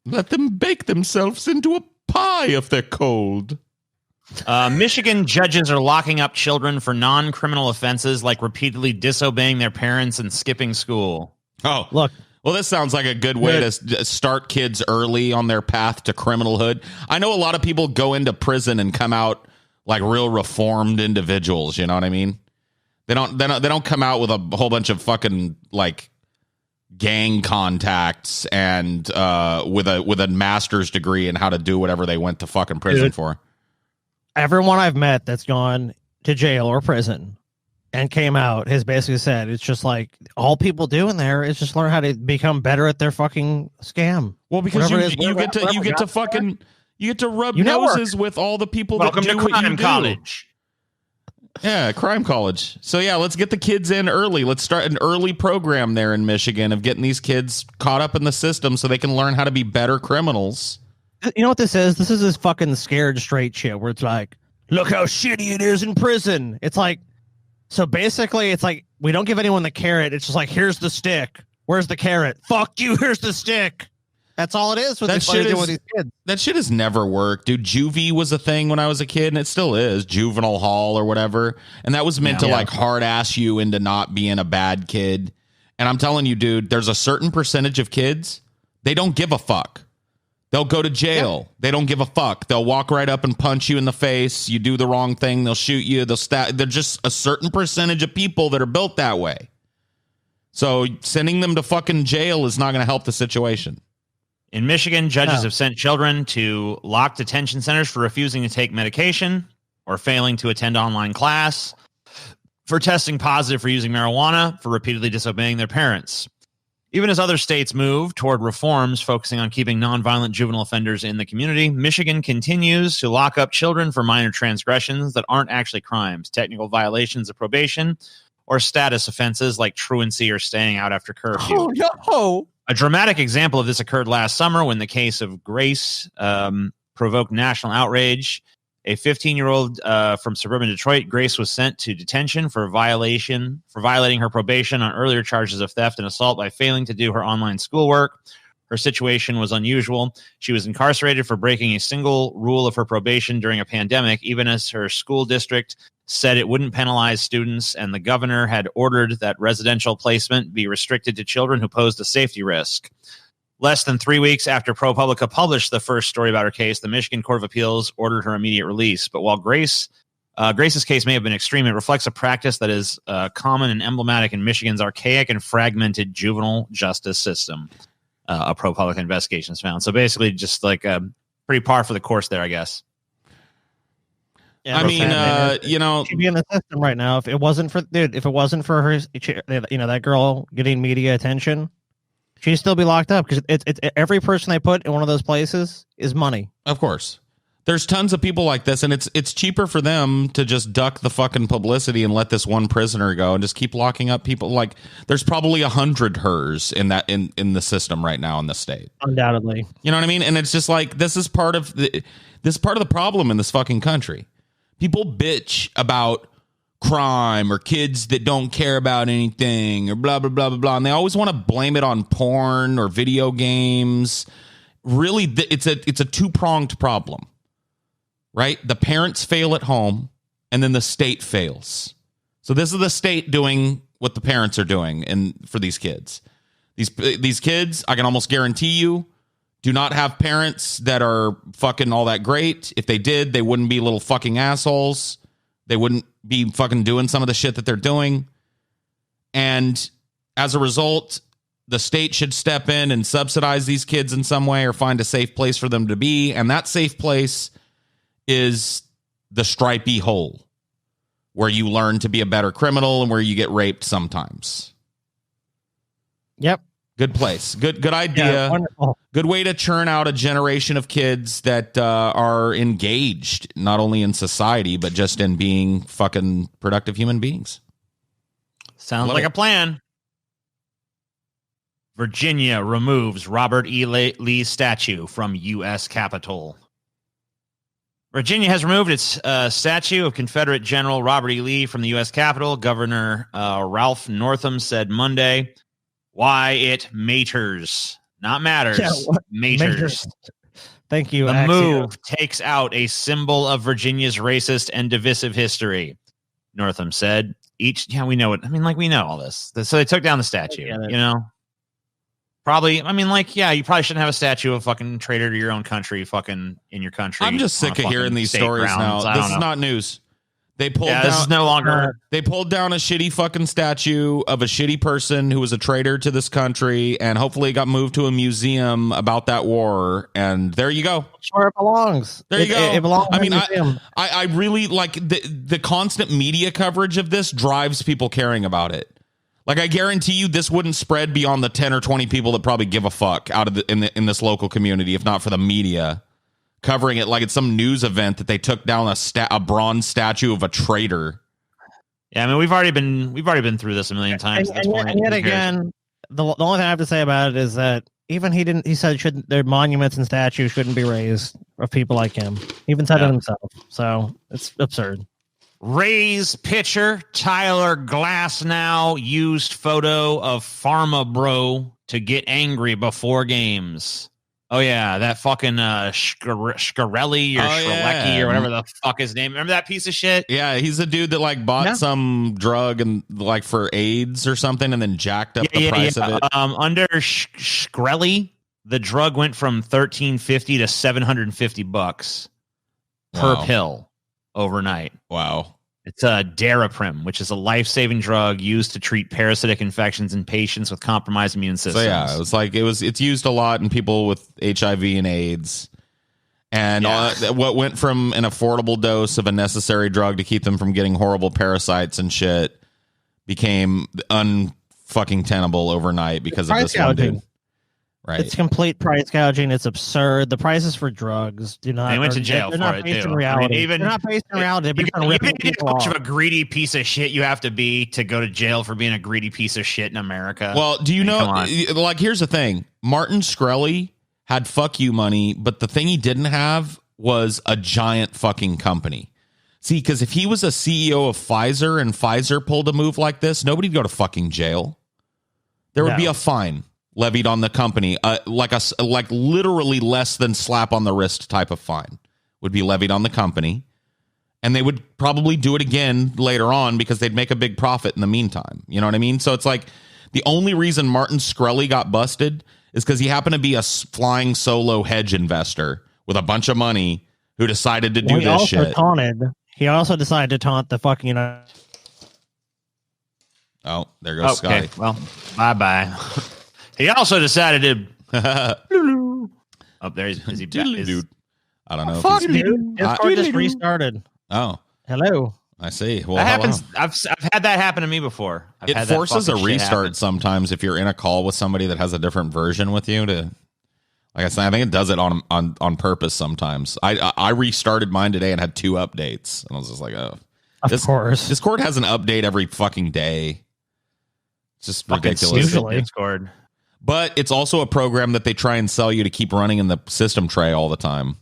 [SPEAKER 2] Let them bake themselves into a pie if they're cold.
[SPEAKER 1] Michigan judges are locking up children for non-criminal offenses like repeatedly disobeying their parents and skipping school.
[SPEAKER 2] Oh,
[SPEAKER 3] look.
[SPEAKER 2] Well, this sounds like a good way to start kids early on their path to criminalhood. I know a lot of people go into prison and come out like real reformed individuals. You know what I mean? They don't come out with a whole bunch of fucking like gang contacts and with a master's degree in how to do whatever they went to fucking prison for.
[SPEAKER 3] Everyone I've met that's gone to jail or prison and came out has basically said it's just like all people do in there is just learn how to become better at their fucking scam.
[SPEAKER 2] Well, because
[SPEAKER 3] Whatever
[SPEAKER 2] you get to rub noses with all the people that do what you do.
[SPEAKER 1] College.
[SPEAKER 2] Yeah, crime college. So yeah, let's get the kids in early. Let's start an early program there in Michigan of getting these kids caught up in the system so they can learn how to be better criminals.
[SPEAKER 3] You know what this is? This is this fucking scared straight shit where it's like, look how shitty it is in prison. It's like, so basically it's like, we don't give anyone the carrot. It's just like, here's the stick. Where's the carrot? Fuck you. Here's the stick. That's all it is with this shit with these kids.
[SPEAKER 2] That shit has never worked, dude. Juvie was a thing when I was a kid, and it still is. Juvenile hall or whatever, and that was meant to like hard ass you into not being a bad kid. And I'm telling you, dude, there's a certain percentage of kids they don't give a fuck. They'll go to jail. Yeah. They don't give a fuck. They'll walk right up and punch you in the face. You do the wrong thing, they'll shoot you. They're just a certain percentage of people that are built that way. So sending them to fucking jail is not going to help the situation.
[SPEAKER 1] In Michigan, judges have sent children to locked detention centers for refusing to take medication or failing to attend online class, for testing positive for using marijuana, for repeatedly disobeying their parents. Even as other states move toward reforms focusing on keeping nonviolent juvenile offenders in the community, Michigan continues to lock up children for minor transgressions that aren't actually crimes, technical violations of probation, or status offenses like truancy or staying out after curfew.
[SPEAKER 3] Oh, no.
[SPEAKER 1] A dramatic example of this occurred last summer when the case of Grace provoked national outrage. A 15-year-old from suburban Detroit, Grace was sent to detention for violating her probation on earlier charges of theft and assault by failing to do her online schoolwork. Her situation was unusual. She was incarcerated for breaking a single rule of her probation during a pandemic, even as her school district said it wouldn't penalize students, and the governor had ordered that residential placement be restricted to children who posed a safety risk. Less than 3 weeks after ProPublica published the first story about her case, the Michigan Court of Appeals ordered her immediate release. But while Grace's case may have been extreme, it reflects a practice that is common and emblematic in Michigan's archaic and fragmented juvenile justice system, a ProPublica investigation has found. So basically just like pretty par for the course there, I guess.
[SPEAKER 3] Yeah,
[SPEAKER 2] I mean,
[SPEAKER 3] she'd be in the system right now if it wasn't for her, that girl getting media attention, she'd still be locked up because it's every person they put in one of those places is money.
[SPEAKER 2] Of course, there's tons of people like this, and it's cheaper for them to just duck the fucking publicity and let this one prisoner go and just keep locking up people. Like there's probably 100 hers in the system right now in the state,
[SPEAKER 3] undoubtedly.
[SPEAKER 2] You know what I mean? And it's just like this is part of the problem in this fucking country. People bitch about crime or kids that don't care about anything or blah, blah, blah, blah, blah. And they always want to blame it on porn or video games. Really, it's a two-pronged problem, right? The parents fail at home and then the state fails. So this is the state doing what the parents are doing for these kids. These kids, I can almost guarantee you, do not have parents that are fucking all that great. If they did, they wouldn't be little fucking assholes. They wouldn't be fucking doing some of the shit that they're doing. And as a result, the state should step in and subsidize these kids in some way or find a safe place for them to be. And that safe place is the stripey hole where you learn to be a better criminal and where you get raped sometimes.
[SPEAKER 3] Yep.
[SPEAKER 2] Good place. Good idea.
[SPEAKER 3] Yeah, wonderful.
[SPEAKER 2] Good way to churn out a generation of kids that are engaged, not only in society, but just in being fucking productive human beings.
[SPEAKER 1] Sounds like a plan. Virginia removes Robert E. Lee's statue from U.S. Capitol. Virginia has removed its statue of Confederate General Robert E. Lee from the U.S. Capitol. Governor Ralph Northam said Monday, "Why it maters, not matters, maters."
[SPEAKER 3] Thank you.
[SPEAKER 1] The
[SPEAKER 3] Axio.
[SPEAKER 1] move takes out a symbol of Virginia's racist and divisive history, Northam said. We know it. I mean, like, we know all this. So they took down the statue, you know? Probably, I mean, like, yeah, you probably shouldn't have a statue of fucking traitor to your own country fucking in your country.
[SPEAKER 2] I'm just sick of hearing these stories
[SPEAKER 1] grounds.
[SPEAKER 2] now. This is not news. They pulled down,
[SPEAKER 1] this is no longer.
[SPEAKER 2] They pulled down a shitty fucking statue of a shitty person who was a traitor to this country, and hopefully it got moved to a museum about that war. And there you go.
[SPEAKER 3] It's where it belongs.
[SPEAKER 2] There you go.
[SPEAKER 3] It belongs.
[SPEAKER 2] I mean,
[SPEAKER 3] in the museum.
[SPEAKER 2] I really like the constant media coverage of this drives people caring about it. Like, I guarantee you, this wouldn't spread beyond the 10 or 20 people that probably give a fuck out of in this local community, if not for the media covering it like it's some news event that they took down a bronze statue of a traitor.
[SPEAKER 1] Yeah, I mean, we've already been through this a million times. At this point.
[SPEAKER 3] And yet again, the only thing I have to say about it is that even he said their monuments and statues shouldn't be raised of people like him. He even said it himself. So it's absurd.
[SPEAKER 1] Rays pitcher Tyler Glasnow used photo of Pharma Bro to get angry before games. Oh, yeah, that fucking Shkreli or Shkreli or whatever the fuck his name. Remember that piece of shit?
[SPEAKER 2] Yeah, he's a dude that like bought some drug and like for AIDS or something and then jacked up the price of it.
[SPEAKER 1] Under Shkreli, the drug went from $1,350 to $750 per pill overnight.
[SPEAKER 2] Wow.
[SPEAKER 1] It's a Daraprim, which is a life-saving drug used to treat parasitic infections in patients with compromised immune systems.
[SPEAKER 2] So yeah, it's used a lot in people with HIV and AIDS. And what went from an affordable dose of a necessary drug to keep them from getting horrible parasites and shit became unfucking tenable overnight because of this one dude. Right.
[SPEAKER 3] It's complete price gouging. It's absurd. The prices for drugs do not.
[SPEAKER 1] They went to jail
[SPEAKER 3] they're
[SPEAKER 1] for
[SPEAKER 3] not
[SPEAKER 1] it
[SPEAKER 3] based
[SPEAKER 1] too.
[SPEAKER 3] in reality.
[SPEAKER 1] I mean, even
[SPEAKER 3] they're not based in reality. They're based on
[SPEAKER 1] you
[SPEAKER 3] ripping
[SPEAKER 1] can
[SPEAKER 3] people
[SPEAKER 1] how much
[SPEAKER 3] off.
[SPEAKER 1] of a greedy piece of shit you have to be to go to jail for being a greedy piece of shit in America.
[SPEAKER 2] Well, do you know? Like, here's the thing: Martin Shkreli had fuck you money, but the thing he didn't have was a giant fucking company. See, because if he was a CEO of Pfizer and Pfizer pulled a move like this, nobody'd go to fucking jail. There would be a fine levied on the company, like literally less than slap on the wrist type of fine would be levied on the company, and they would probably do it again later on because they'd make a big profit in the meantime. You know what I mean? So it's like the only reason Martin Shkreli got busted is because he happened to be a flying solo hedge investor with a bunch of money who decided to do this shit.
[SPEAKER 3] He also decided to taunt the fucking
[SPEAKER 2] Oh, there goes Scotty.
[SPEAKER 1] Well, bye. He also decided to. Oh, there is he?
[SPEAKER 2] Dude, I don't know.
[SPEAKER 3] Fuck, dude. Discord just restarted.
[SPEAKER 2] Oh,
[SPEAKER 3] hello.
[SPEAKER 2] I see. Well,
[SPEAKER 1] that happens. I've had that happen to me before.
[SPEAKER 2] It forces a restart sometimes if you're in a call with somebody that has a different version with you. Like I said, I think it does it on purpose sometimes. I restarted mine today and had 2 updates, and I was just like, oh,
[SPEAKER 3] of course.
[SPEAKER 2] Discord has an update every fucking day. It's just ridiculous.
[SPEAKER 1] Usually Discord.
[SPEAKER 2] But it's also a program that they try and sell you to keep running in the system tray all the time.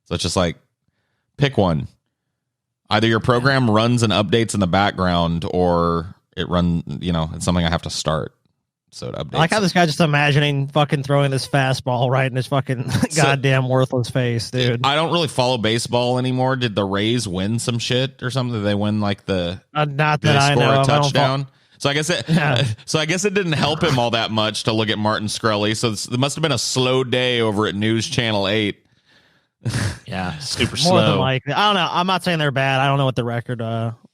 [SPEAKER 2] So it's just like, pick one. Either your program runs and updates in the background, or it it's something I have to start. So it updates.
[SPEAKER 3] I like how this guy just imagining fucking throwing this fastball right in his fucking goddamn worthless face, dude.
[SPEAKER 2] I don't really follow baseball anymore. Did the Rays win some shit or something? Did they win like the
[SPEAKER 3] not that I know
[SPEAKER 2] a
[SPEAKER 3] of.
[SPEAKER 2] touchdown? So I guess it didn't help him all that much to look at Martin Shkreli. So there must have been a slow day over at News Channel 8.
[SPEAKER 1] Yeah, super
[SPEAKER 3] More than
[SPEAKER 1] slow.
[SPEAKER 3] likely. I don't know. I'm not saying they're bad. I don't know what the record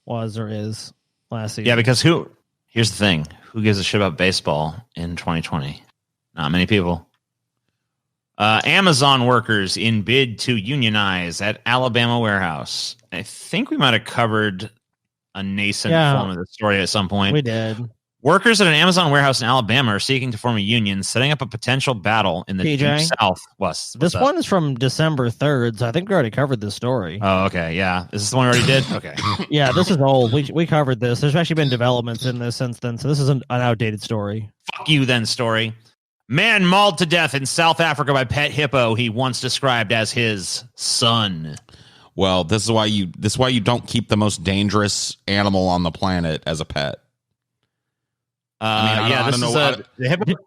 [SPEAKER 3] was or is last season.
[SPEAKER 1] Yeah, because here's the thing. Who gives a shit about baseball in 2020? Not many people. Amazon workers in bid to unionize at Alabama warehouse. I think we might have covered a nascent form of the story at some point.
[SPEAKER 3] We did.
[SPEAKER 1] Workers at an Amazon warehouse in Alabama are seeking to form a union, setting up a potential battle in the
[SPEAKER 3] PJ,
[SPEAKER 1] deep South. What's
[SPEAKER 3] this
[SPEAKER 1] up?
[SPEAKER 3] one is from December 3rd, so I think we already covered this story.
[SPEAKER 1] Oh, okay. Yeah. Is this the one we already did? Okay.
[SPEAKER 3] Yeah, this is old. We covered this. There's actually been developments in this since then, so this is an outdated story.
[SPEAKER 1] Fuck you then story. Man mauled to death in South Africa by pet hippo he once described as his son.
[SPEAKER 2] Well, this is why you don't keep the most dangerous animal on the planet as a pet.
[SPEAKER 1] The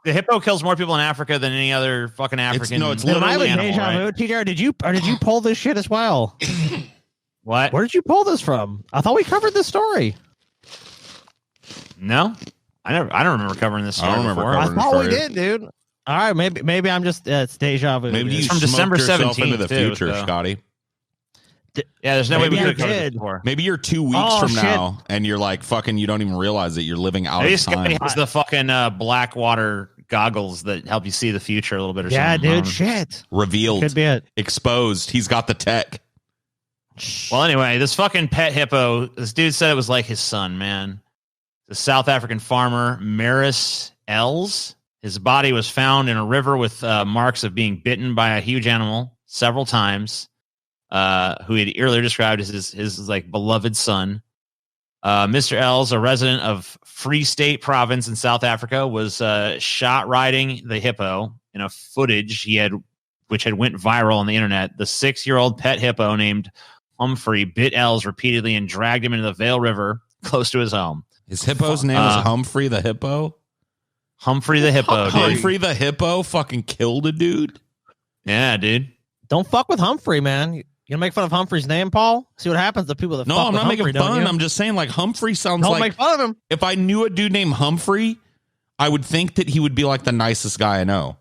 [SPEAKER 1] hippo kills more people in Africa than any other fucking African.
[SPEAKER 2] It's
[SPEAKER 3] Am I
[SPEAKER 2] literally
[SPEAKER 3] with deja vu, TJ? Did you pull this shit as well?
[SPEAKER 1] What?
[SPEAKER 3] Where did you pull this from? I thought we covered this story.
[SPEAKER 1] No, I don't remember covering this story.
[SPEAKER 2] I don't remember
[SPEAKER 1] before.
[SPEAKER 2] covering
[SPEAKER 3] I thought we
[SPEAKER 2] story.
[SPEAKER 3] did, dude. All right, maybe I'm just it's deja vu.
[SPEAKER 2] Maybe you
[SPEAKER 1] It's from
[SPEAKER 2] smoked
[SPEAKER 1] December
[SPEAKER 2] yourself
[SPEAKER 1] 17th
[SPEAKER 2] into the
[SPEAKER 1] too,
[SPEAKER 2] future,
[SPEAKER 1] so.
[SPEAKER 2] Scotty.
[SPEAKER 1] Yeah, there's no way we
[SPEAKER 3] Maybe
[SPEAKER 1] could
[SPEAKER 3] I
[SPEAKER 1] have covered this
[SPEAKER 3] did.
[SPEAKER 1] before.
[SPEAKER 2] Maybe you're 2 weeks
[SPEAKER 3] Oh,
[SPEAKER 2] from
[SPEAKER 3] shit.
[SPEAKER 2] now, and you're like fucking. You don't even realize that you're living out
[SPEAKER 1] Maybe
[SPEAKER 2] of
[SPEAKER 1] Scotty
[SPEAKER 2] time.
[SPEAKER 1] has the fucking Blackwater goggles that help you see the future a little bit or
[SPEAKER 3] Yeah,
[SPEAKER 1] something.
[SPEAKER 3] dude, shit.
[SPEAKER 2] Revealed,
[SPEAKER 3] Could be it.
[SPEAKER 2] exposed. He's got the tech.
[SPEAKER 1] Well, anyway, this fucking pet hippo, this dude said it was like his son, man. The South African farmer, Maris Els. His body was found in a river with marks of being bitten by a huge animal several times, who he had earlier described as his like beloved son. Mr. Els, a resident of Free State Province in South Africa, was shot riding the hippo in a footage which had went viral on the internet. The 6-year-old pet hippo named Humphrey bit Els repeatedly and dragged him into the Vale River close to his home.
[SPEAKER 2] His hippo's name is Humphrey the hippo.
[SPEAKER 1] Humphrey the hippo, dude.
[SPEAKER 2] Humphrey the hippo fucking killed a dude.
[SPEAKER 1] Yeah, dude.
[SPEAKER 3] Don't fuck with Humphrey, man. You gonna make fun of Humphrey's name, Paul? See what happens to people that
[SPEAKER 2] No,
[SPEAKER 3] fuck
[SPEAKER 2] I'm
[SPEAKER 3] with
[SPEAKER 2] not
[SPEAKER 3] Humphrey,
[SPEAKER 2] making
[SPEAKER 3] don't
[SPEAKER 2] fun.
[SPEAKER 3] you?
[SPEAKER 2] I'm just saying, like, Humphrey sounds
[SPEAKER 3] Don't
[SPEAKER 2] like
[SPEAKER 3] make fun of him.
[SPEAKER 2] if I knew a dude named Humphrey, I would think that he would be like the nicest guy I know.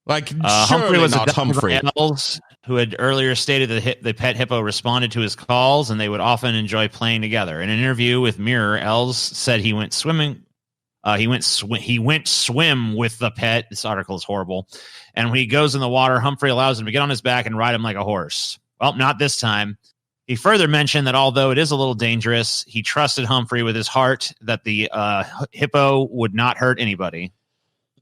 [SPEAKER 2] Like,
[SPEAKER 1] Humphrey was
[SPEAKER 2] not
[SPEAKER 1] a
[SPEAKER 2] Humphrey.
[SPEAKER 1] Els who had earlier stated that the pet hippo responded to his calls and they would often enjoy playing together. In an interview with Mirror, Els said he went swimming. He went swim with the pet. This article is horrible. And when he goes in the water, Humphrey allows him to get on his back and ride him like a horse. Well, not this time. He further mentioned that although it is a little dangerous, he trusted Humphrey with his heart that the hippo would not hurt anybody.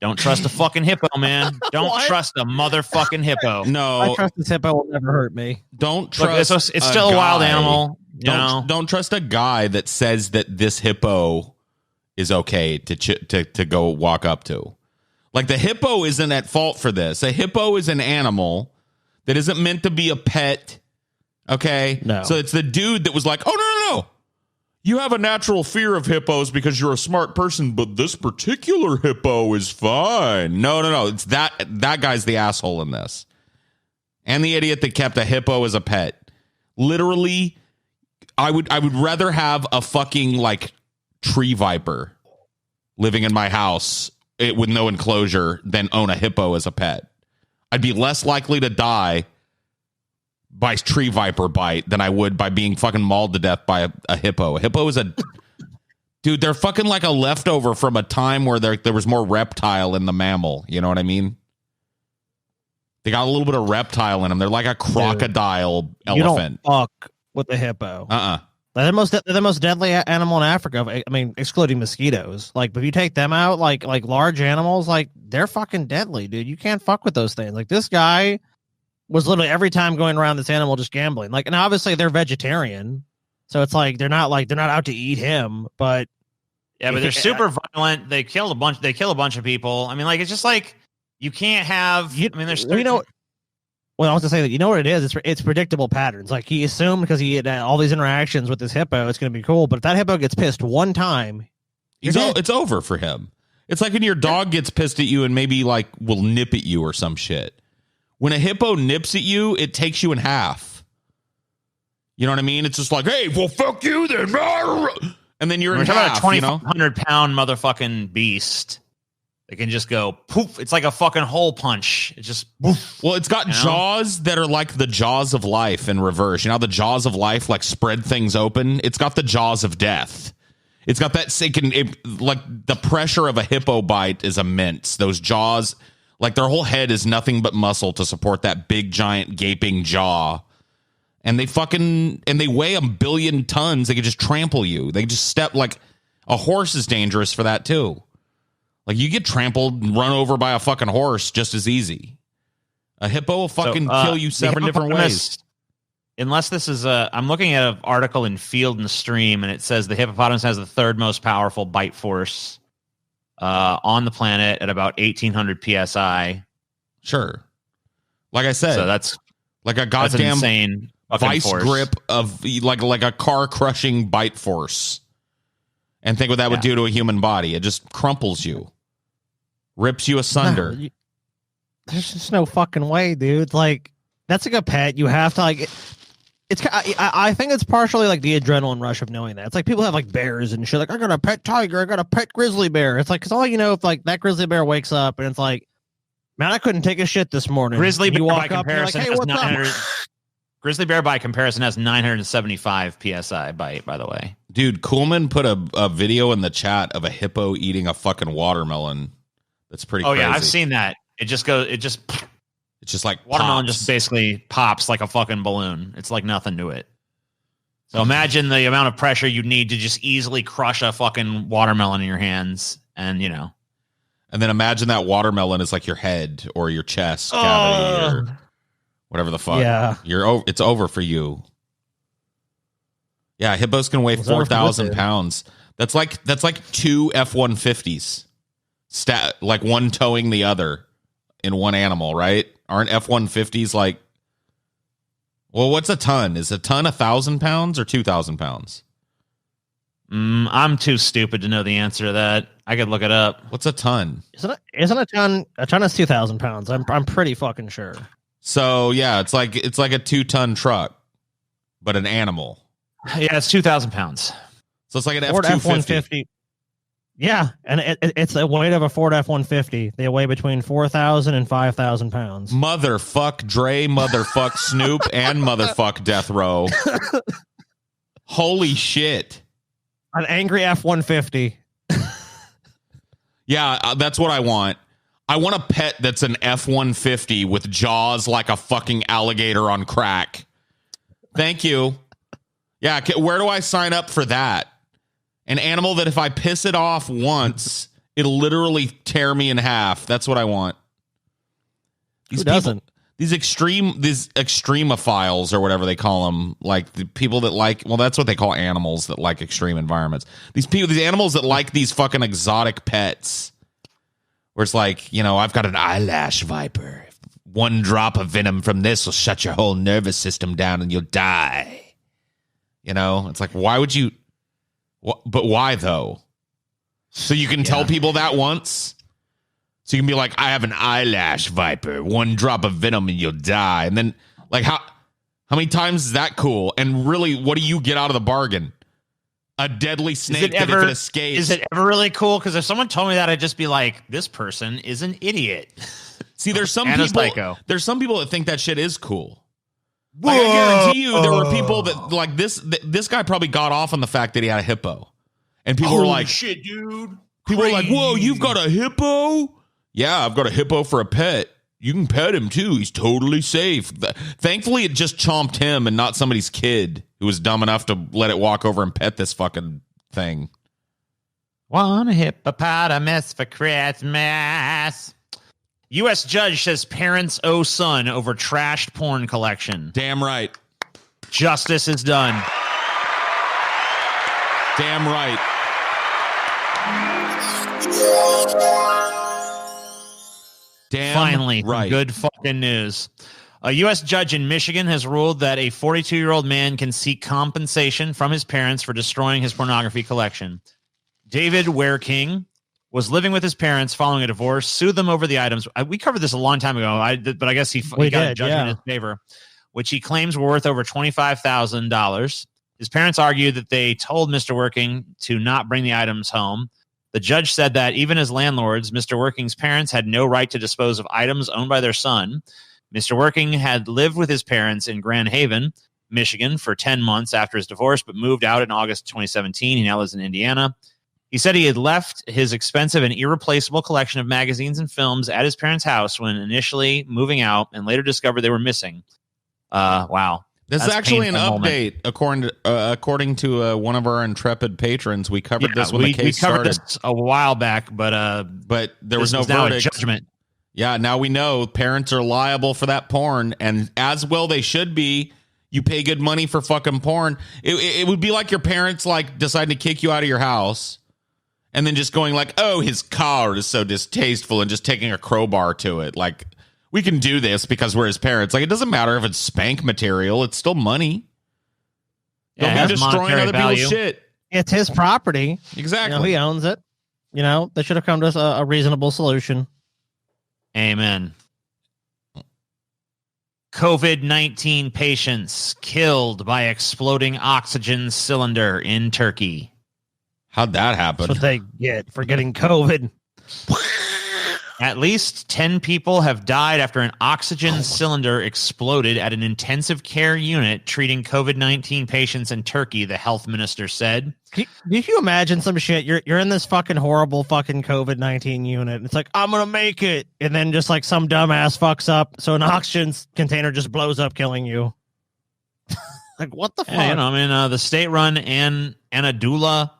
[SPEAKER 1] Don't trust a fucking hippo, man. Don't trust a motherfucking hippo.
[SPEAKER 3] I
[SPEAKER 2] No,
[SPEAKER 3] trust this hippo will never hurt me.
[SPEAKER 2] don't
[SPEAKER 1] Look,
[SPEAKER 2] trust.
[SPEAKER 1] it's still a wild animal. You know?
[SPEAKER 2] Don't trust a guy that says that this hippo is okay to go walk up to. Like, the hippo isn't at fault for this. A hippo is an animal that isn't meant to be a pet. Okay?
[SPEAKER 3] No.
[SPEAKER 2] So it's the dude that was like, oh, no. You have a natural fear of hippos because you're a smart person, but this particular hippo is fine. No. It's that guy's the asshole in this. And the idiot that kept a hippo as a pet. Literally, I would rather have a fucking, like, tree viper living in my house with no enclosure than own a hippo as a pet. I'd be less likely to die by tree viper bite than I would by being fucking mauled to death by a hippo. A hippo is a dude. They're fucking like a leftover from a time where there was more reptile in the mammal. You know what I mean? They got a little bit of reptile in them. They're like a crocodile elephant.
[SPEAKER 3] You don't fuck with the hippo. They're the most deadly animal in Africa. I mean, excluding mosquitoes. Like, if you take them out, like large animals, like, they're fucking deadly, dude. You can't fuck with those things. Like, this guy was literally every time going around this animal just gambling. Like, and obviously they're vegetarian, so it's like they're not out to eat him. But
[SPEAKER 1] yeah, but they're super violent. They kill a bunch of people. I mean, like, it's just like you can't have. I mean, there's
[SPEAKER 3] Well, I was to say that you know what it is. It's predictable patterns. Like, he assumed because he had all these interactions with this hippo, it's going to be cool. But if that hippo gets pissed one time,
[SPEAKER 2] it's over for him. It's like when your dog gets pissed at you and maybe like will nip at you or some shit. When a hippo nips at you, it takes you in half. You know what I mean? It's just like, hey, well, fuck you then. And then you're
[SPEAKER 1] We're
[SPEAKER 2] in
[SPEAKER 1] talking
[SPEAKER 2] half,
[SPEAKER 1] about a
[SPEAKER 2] you know?
[SPEAKER 1] 2,500-pound motherfucking beast. It can just go poof. It's like a fucking hole punch. It just poof.
[SPEAKER 2] Well, it's got jaws that are like the jaws of life in reverse. You know how the jaws of life like spread things open? It's got the jaws of death. It's got that like the pressure of a hippo bite is immense. Those jaws, like their whole head is nothing but muscle to support that big, giant, gaping jaw. And they weigh 1 billion tons. They could just trample you. They just step like a horse is dangerous for that too. Like you get trampled and run over by a fucking horse just as easy. A hippo will fucking kill you 7 different ways.
[SPEAKER 1] Unless this is I'm looking at an article in Field and Stream, and it says the hippopotamus has the 3rd most powerful bite force on the planet at about 1,800 psi.
[SPEAKER 2] Sure, like I said,
[SPEAKER 1] so that's
[SPEAKER 2] like a goddamn
[SPEAKER 1] insane
[SPEAKER 2] vice
[SPEAKER 1] force.
[SPEAKER 2] grip of like a car crushing bite force. And think what that would do to a human body. It just crumples you, rips you asunder.
[SPEAKER 3] No, there's just no fucking way, dude. Like that's like a pet. You have to like. I think it's partially like the adrenaline rush of knowing that. It's like people have like bears and shit. Like I got a pet tiger, I got a pet grizzly bear. It's like because all you know if like that grizzly bear wakes up and it's like, man, I couldn't take a shit this morning.
[SPEAKER 1] Grizzly bear by
[SPEAKER 3] up,
[SPEAKER 1] comparison
[SPEAKER 3] like, hey,
[SPEAKER 1] has
[SPEAKER 3] what's
[SPEAKER 1] 900.
[SPEAKER 3] up?
[SPEAKER 1] Grizzly bear by comparison has 975 psi bite. By the way,
[SPEAKER 2] dude, Coolman put a video in the chat of a hippo eating a fucking watermelon. That's pretty.
[SPEAKER 1] Oh
[SPEAKER 2] crazy.
[SPEAKER 1] yeah, I've seen that. It's
[SPEAKER 2] just like
[SPEAKER 1] watermelon
[SPEAKER 2] pops.
[SPEAKER 1] just basically pops like a fucking balloon. It's like nothing to it. So imagine the amount of pressure you need to just easily crush a fucking watermelon in your hands, and and
[SPEAKER 2] then imagine that watermelon is like your head or your chest cavity or whatever the fuck.
[SPEAKER 3] Yeah,
[SPEAKER 2] it's over for you. Yeah, hippos can weigh 4,000 pounds. That's like 2 F-150s, like one towing the other in one animal, right? Aren't F-150s like? Well, what's a ton? Is a ton 1,000 pounds or 2,000 pounds?
[SPEAKER 1] I'm too stupid to know the answer to that. I could look it up.
[SPEAKER 2] What's a ton?
[SPEAKER 3] Isn't a ton? A ton is 2,000 pounds. I'm pretty fucking sure.
[SPEAKER 2] So yeah, it's like a 2-ton truck, but an animal.
[SPEAKER 1] Yeah, it's 2,000 pounds.
[SPEAKER 2] So it's like an
[SPEAKER 3] Ford
[SPEAKER 2] F-250.
[SPEAKER 3] Yeah, and it's the weight of a Ford F-150. They weigh between 4,000 and 5,000 pounds.
[SPEAKER 2] Motherfuck Dre, motherfuck Snoop, and motherfuck Death Row. Holy shit.
[SPEAKER 3] An angry F-150.
[SPEAKER 2] Yeah, that's what I want. I want a pet that's an F-150 with jaws like a fucking alligator on crack. Thank you. Yeah, where do I sign up for that? An animal that if I piss it off once, it'll literally tear me in half. That's what I want.
[SPEAKER 3] Who doesn't?
[SPEAKER 2] These extremophiles or whatever they call them, like the people that like, well, that's what they call animals that like extreme environments. These animals that like these fucking exotic pets, where it's like, I've got an eyelash viper. One drop of venom from this will shut your whole nervous system down and you'll die. It's like, why would you? But why though? So you can tell people that once. So you can be like, I have an eyelash viper. One drop of venom and you'll die. And then, like, how many times is that cool? And really, what do you get out of the bargain? A deadly snake that if it escapes.
[SPEAKER 1] Is it ever really cool? Because if someone told me that, I'd just be like, this person is an idiot.
[SPEAKER 2] See, there's some
[SPEAKER 1] and
[SPEAKER 2] people. There's some people that think that shit is cool. Like, I guarantee you, there were people that like this. This guy probably got off on the fact that he had a hippo, and people were like,
[SPEAKER 1] "Shit, dude!"
[SPEAKER 2] People were like, "Whoa, you've got a hippo?" Yeah, I've got a hippo for a pet. You can pet him too. He's totally safe. Thankfully, it just chomped him and not somebody's kid who was dumb enough to let it walk over and pet this fucking thing.
[SPEAKER 1] Want a hippopotamus for Christmas. U.S. judge says parents owe son over trashed porn collection.
[SPEAKER 2] Damn right.
[SPEAKER 1] Justice is done.
[SPEAKER 2] Damn right. Damn
[SPEAKER 1] Finally,
[SPEAKER 2] right.
[SPEAKER 1] Good fucking news. A U.S. judge in Michigan has ruled that a 42-year-old man can seek compensation from his parents for destroying his pornography collection. David Wareking was living with his parents following a divorce, sued them over the items. We covered this a long time ago, but I guess he got a judgment in his favor, which he claims were worth over $25,000. His parents argued that they told Mr. Working to not bring the items home. The judge said that even as landlords, Mr. Working's parents had no right to dispose of items owned by their son. Mr. Working had lived with his parents in Grand Haven, Michigan, for 10 months after his divorce, but moved out in August 2017. He now lives in Indiana. He said he had left his expensive and irreplaceable collection of magazines and films at his parents' house when initially moving out and later discovered they were missing. Wow.
[SPEAKER 2] This
[SPEAKER 1] That's
[SPEAKER 2] is actually an
[SPEAKER 1] painful
[SPEAKER 2] update, according to one of our intrepid patrons. We covered this when the case
[SPEAKER 1] we covered
[SPEAKER 2] started.
[SPEAKER 1] this a while back, but
[SPEAKER 2] there was no
[SPEAKER 1] now a
[SPEAKER 2] verdict.
[SPEAKER 1] judgment.
[SPEAKER 2] Yeah, now we know parents are liable for that porn, and as well they should be. You pay good money for fucking porn. It would be like your parents like deciding to kick you out of your house, and then just going like, "Oh, his car is so distasteful," and just taking a crowbar to it. Like, we can do this because we're his parents. Like, it doesn't matter if it's spank material; it's still money.
[SPEAKER 1] Yeah,
[SPEAKER 2] Don't be destroying other people's shit.
[SPEAKER 3] It's his property.
[SPEAKER 2] Exactly.
[SPEAKER 3] He owns it. They should have come to a reasonable solution.
[SPEAKER 1] Amen. COVID-19 patients killed by exploding oxygen cylinder in Turkey.
[SPEAKER 2] How'd that happen?
[SPEAKER 3] That's what they get for getting COVID.
[SPEAKER 1] At least 10 people have died after an oxygen cylinder exploded at an intensive care unit treating COVID-19 patients in Turkey, the health minister said.
[SPEAKER 3] Did you imagine some shit? You're in this fucking horrible fucking COVID-19 unit. And it's like, I'm going to make it. And then just like some dumbass fucks up. So an oxygen container just blows up, killing you. Like, what the fuck?
[SPEAKER 1] Yeah, the state-run Anadolu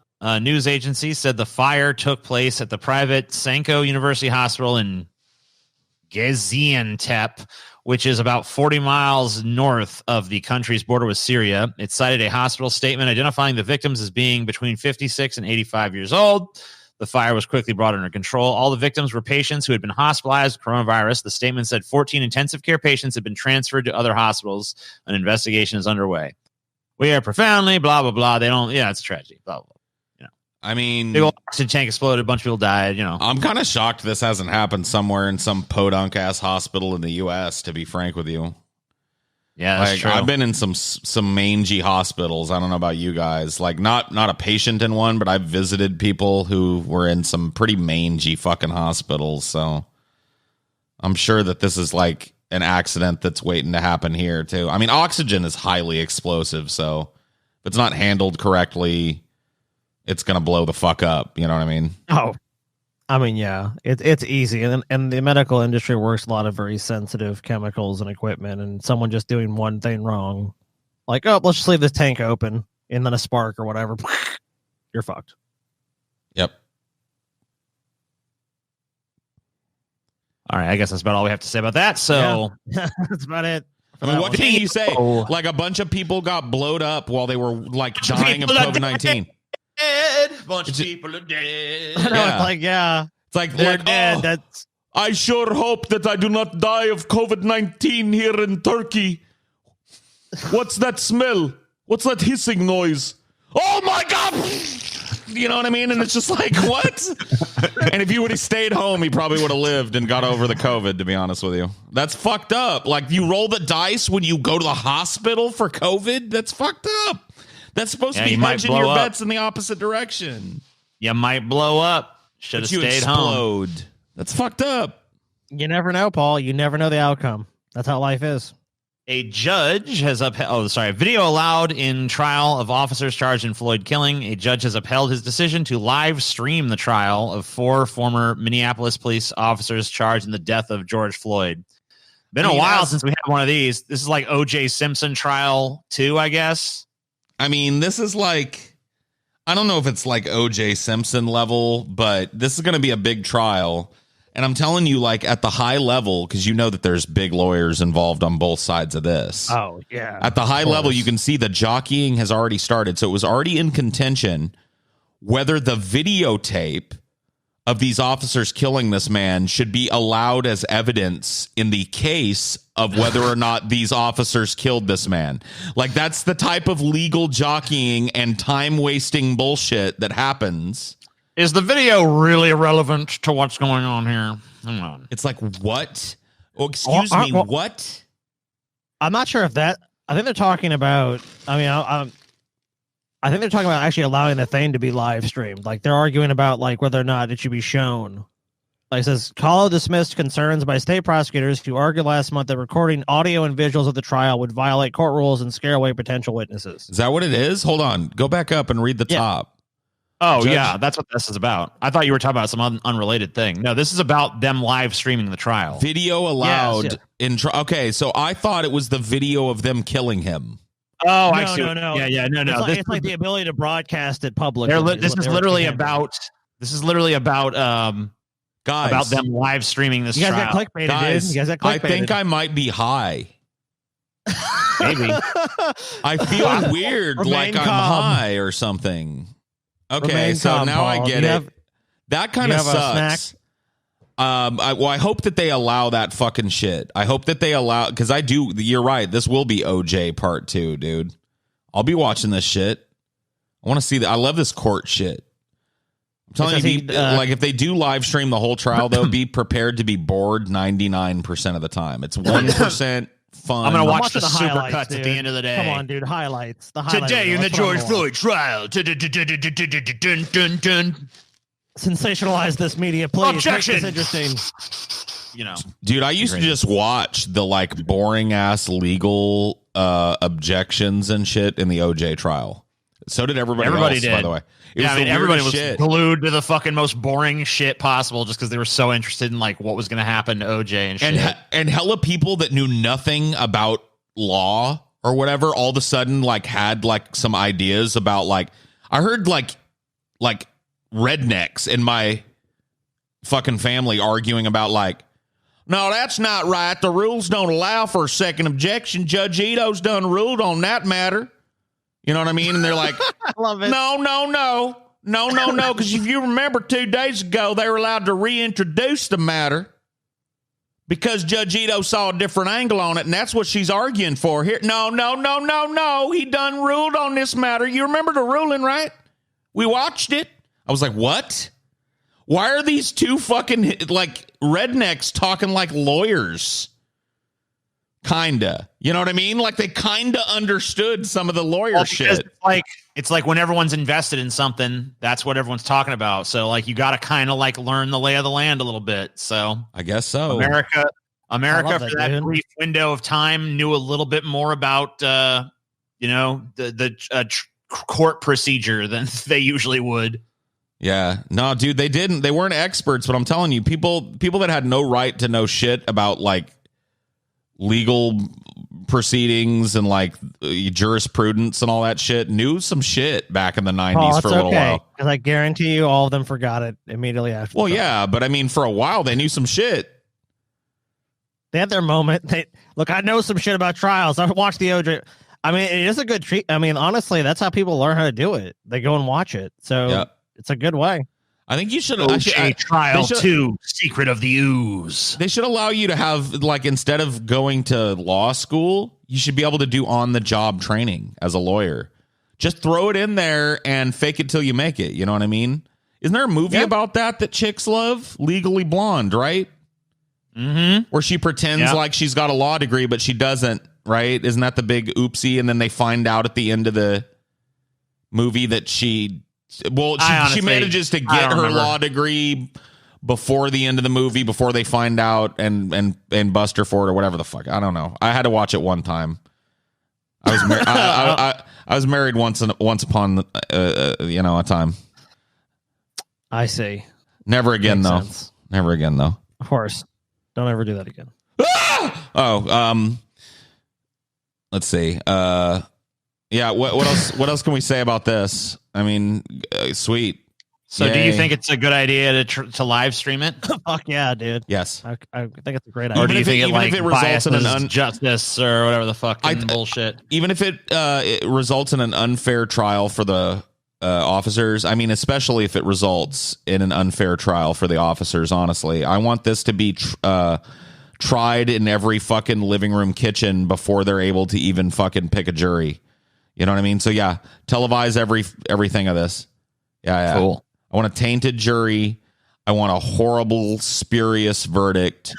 [SPEAKER 1] news agency said the fire took place at the private Sanko University Hospital in Gaziantep, which is about 40 miles north of the country's border with Syria. It cited a hospital statement identifying the victims as being between 56 and 85 years old. The fire was quickly brought under control. All the victims were patients who had been hospitalized with coronavirus. The statement said 14 intensive care patients had been transferred to other hospitals. An investigation is underway. We are profoundly, blah, blah, blah. It's a tragedy, blah, blah, blah.
[SPEAKER 2] I mean,
[SPEAKER 1] big old oxygen tank exploded. A bunch of people died.
[SPEAKER 2] I'm kind of shocked this hasn't happened somewhere in some podunk ass hospital in the U.S. To be frank with you,
[SPEAKER 1] yeah, that's true.
[SPEAKER 2] I've been in some mangy hospitals. I don't know about you guys. Like, not a patient in one, but I've visited people who were in some pretty mangy fucking hospitals. So I'm sure that this is like an accident that's waiting to happen here too. I mean, oxygen is highly explosive, so if it's not handled correctly, it's going to blow the fuck up. You know what I mean?
[SPEAKER 3] Oh, I mean, yeah, it's easy. And the medical industry works a lot of very sensitive chemicals and equipment, and someone just doing one thing wrong, like, oh, let's just leave this tank open, and then a spark or whatever, you're fucked.
[SPEAKER 2] Yep.
[SPEAKER 1] All right. I guess that's about all we have to say about that. So
[SPEAKER 3] that's about it.
[SPEAKER 2] I mean, what can you say? Like, a bunch of people got blowed up while they were like dying of COVID-19.
[SPEAKER 1] Bunch of people are dead.
[SPEAKER 3] I know, it's like they're dead. That's.
[SPEAKER 2] I sure hope that I do not die of COVID-19 here in Turkey. What's that smell? What's that hissing noise? Oh my God! You know what I mean? And it's just like, what? And if you would have stayed home, he probably would have lived and got over the COVID, to be honest with you. That's fucked up. Like, you roll the dice when you go to the hospital for COVID? That's fucked up. That's supposed to be hedging your bets in the opposite direction.
[SPEAKER 1] You might blow up. Should have stayed home.
[SPEAKER 2] That's fucked up.
[SPEAKER 3] You never know, Paul. You never know the outcome. That's how life is.
[SPEAKER 1] A judge has video allowed in trial of officers charged in Floyd killing. A judge has upheld his decision to live stream the trial of 4 former Minneapolis police officers charged in the death of George Floyd. Been a while since we had one of these. This is like O.J. Simpson trial 2, I guess.
[SPEAKER 2] I mean, this is like, I don't know if it's like O.J. Simpson level, but this is going to be a big trial. And I'm telling you, like, at the high level, because you know that there's big lawyers involved on both sides of this.
[SPEAKER 3] Oh, yeah.
[SPEAKER 2] At the high level, you can see the jockeying has already started. So it was already in contention whether the videotape of these officers killing this man should be allowed as evidence in the case of whether or not these officers killed this man. Like, that's the type of legal jockeying and time-wasting bullshit that happens.
[SPEAKER 1] Is the video really relevant to what's going on here? Hang on.
[SPEAKER 2] It's like, what? Oh, excuse me, what?
[SPEAKER 3] I'm not sure if that. I think they're talking about. I mean, I think they're talking about actually allowing the thing to be live streamed. Like they're arguing about like whether or not it should be shown. Like it says, Kahlo dismissed concerns by state prosecutors who argued last month that recording audio and visuals of the trial would violate court rules and scare away potential witnesses.
[SPEAKER 2] Is that what it is? Hold on. Go back up and read the top.
[SPEAKER 1] Oh,
[SPEAKER 2] Judge-
[SPEAKER 1] yeah. That's what this is about. I thought you were talking about some unrelated thing. No, this is about them live streaming the trial.
[SPEAKER 2] Video allowed
[SPEAKER 3] Yes,
[SPEAKER 2] in okay, so I thought it was the video of them killing him.
[SPEAKER 1] Oh,
[SPEAKER 3] No,
[SPEAKER 1] I see.
[SPEAKER 3] no.
[SPEAKER 1] Yeah, no.
[SPEAKER 3] It's like the ability to broadcast it publicly.
[SPEAKER 1] This is literally about
[SPEAKER 2] Guys,
[SPEAKER 1] about them live streaming this
[SPEAKER 3] You guys
[SPEAKER 1] trial.
[SPEAKER 3] got clickbaited,
[SPEAKER 2] guys,
[SPEAKER 3] dude. You guys got
[SPEAKER 2] I
[SPEAKER 3] clickbaited.
[SPEAKER 2] think I might be high.
[SPEAKER 1] Maybe.
[SPEAKER 2] I feel weird,
[SPEAKER 3] Remain
[SPEAKER 2] like I'm
[SPEAKER 3] calm.
[SPEAKER 2] high or something. Okay,
[SPEAKER 3] Remain
[SPEAKER 2] so
[SPEAKER 3] calm,
[SPEAKER 2] now
[SPEAKER 3] Paul.
[SPEAKER 2] I get
[SPEAKER 3] You
[SPEAKER 2] it.
[SPEAKER 3] have-
[SPEAKER 2] That kind
[SPEAKER 3] you
[SPEAKER 2] of
[SPEAKER 3] have a
[SPEAKER 2] sucks. I hope that they allow that fucking shit. I hope that they allow, because I do. You're right. This will be OJ part 2, dude. I'll be watching this shit. I want to see that. I love this court shit. I'm telling you, like if they do live stream the whole trial, though, be prepared to be bored 99% of the time. It's 1% fun.
[SPEAKER 1] I'm gonna watch
[SPEAKER 3] watching
[SPEAKER 1] the
[SPEAKER 3] highlights,
[SPEAKER 1] supercuts at
[SPEAKER 3] dude.
[SPEAKER 1] the end of the day.
[SPEAKER 3] Come on, dude. Highlights. The highlights.
[SPEAKER 1] Today in the
[SPEAKER 3] That's what I'm
[SPEAKER 1] George
[SPEAKER 3] gonna
[SPEAKER 1] Floyd trial.
[SPEAKER 3] Sensationalize this media, please.
[SPEAKER 1] Objection.
[SPEAKER 3] Make this interesting.
[SPEAKER 1] You know,
[SPEAKER 2] Dude, I used to just watch the like boring ass legal objections and shit in the OJ trial. So did everybody else,
[SPEAKER 1] did.
[SPEAKER 2] by the way. It was
[SPEAKER 1] I mean,
[SPEAKER 2] the
[SPEAKER 1] everybody was
[SPEAKER 2] weirdest shit.
[SPEAKER 1] glued to the fucking most boring shit possible just because they were so interested in like what was going to happen to OJ and shit.
[SPEAKER 2] And hella people that knew nothing about law or whatever all of a sudden like had like some ideas about like I heard like rednecks in my fucking family arguing about like, no, that's not right. The rules don't allow for a second objection. Judge Ito's done ruled on that matter. You know what I mean? And they're like,
[SPEAKER 3] I love it.
[SPEAKER 2] no, because if you remember 2 days ago, they were allowed to reintroduce the matter because Judge Ito saw a different angle on it, and that's what she's arguing for here. No. He done ruled on this matter. You remember the ruling, right? We watched it. I was like, what? Why are these two fucking like rednecks talking like lawyers? Kinda. You know what I mean? Like they kinda understood some of the lawyer shit.
[SPEAKER 1] It's like when everyone's invested in something, that's what everyone's talking about. So like you got to kind of like learn the lay of the land a little bit. So
[SPEAKER 2] I guess so.
[SPEAKER 1] America
[SPEAKER 3] love
[SPEAKER 1] for
[SPEAKER 3] that,
[SPEAKER 1] that
[SPEAKER 3] dude.
[SPEAKER 1] brief window of time knew a little bit more about the court procedure than they usually would.
[SPEAKER 2] Yeah. No, dude, they didn't. They weren't experts, but I'm telling you, people that had no right to know shit about like legal proceedings and like jurisprudence and all that shit knew some shit back in the 90s for a little while.
[SPEAKER 3] Because I guarantee you all of them forgot it immediately after.
[SPEAKER 2] Well,
[SPEAKER 3] the trial.
[SPEAKER 2] yeah, but I mean, for a while they knew some shit.
[SPEAKER 3] They had their moment. Look, I know some shit about trials. I watched the OJ. I mean, it is a good treat. I mean, honestly, that's how people learn how to do it. They go and watch it. So
[SPEAKER 2] Yeah.
[SPEAKER 3] it's a good way.
[SPEAKER 2] I think you should.
[SPEAKER 1] OJ Trial
[SPEAKER 2] they should-
[SPEAKER 1] 2, Secret of the Ooze.
[SPEAKER 2] They should allow you to have like instead of going to law school, you should be able to do on the job training as a lawyer. Just throw it in there and fake it till you make it. You know what I mean? Isn't there a movie about that chicks love? Legally Blonde, right?
[SPEAKER 1] Mm-hmm.
[SPEAKER 2] Where she pretends like she's got a law degree, but she doesn't, right? Isn't that the big oopsie? And then they find out at the end of the movie that she manages to get her law degree before the end of the movie, before they find out and bust her for it or whatever the fuck. I don't know. I had to watch it one time. I was I was married once upon a time.
[SPEAKER 3] I see.
[SPEAKER 2] Never again
[SPEAKER 3] Makes
[SPEAKER 2] though.
[SPEAKER 3] sense.
[SPEAKER 2] Never again though.
[SPEAKER 3] Of course. Don't ever do that again.
[SPEAKER 2] Let's see. Yeah, what else can we say about this? I mean, sweet.
[SPEAKER 1] So do you think it's a good idea to live stream it?
[SPEAKER 3] Fuck yeah, dude.
[SPEAKER 2] Yes.
[SPEAKER 3] I think it's a great idea.
[SPEAKER 1] Or do you think
[SPEAKER 2] even if it results in an
[SPEAKER 1] injustice or whatever the fucking bullshit?
[SPEAKER 2] Even if it results in an unfair trial for the officers, I mean, especially if it results in an unfair trial for the officers, honestly, I want this to be tried in every fucking living room kitchen before they're able to even fucking pick a jury. You know what I mean? So yeah, televise everything of this. Yeah.
[SPEAKER 1] Cool.
[SPEAKER 2] I want a tainted jury. I want a horrible, spurious verdict.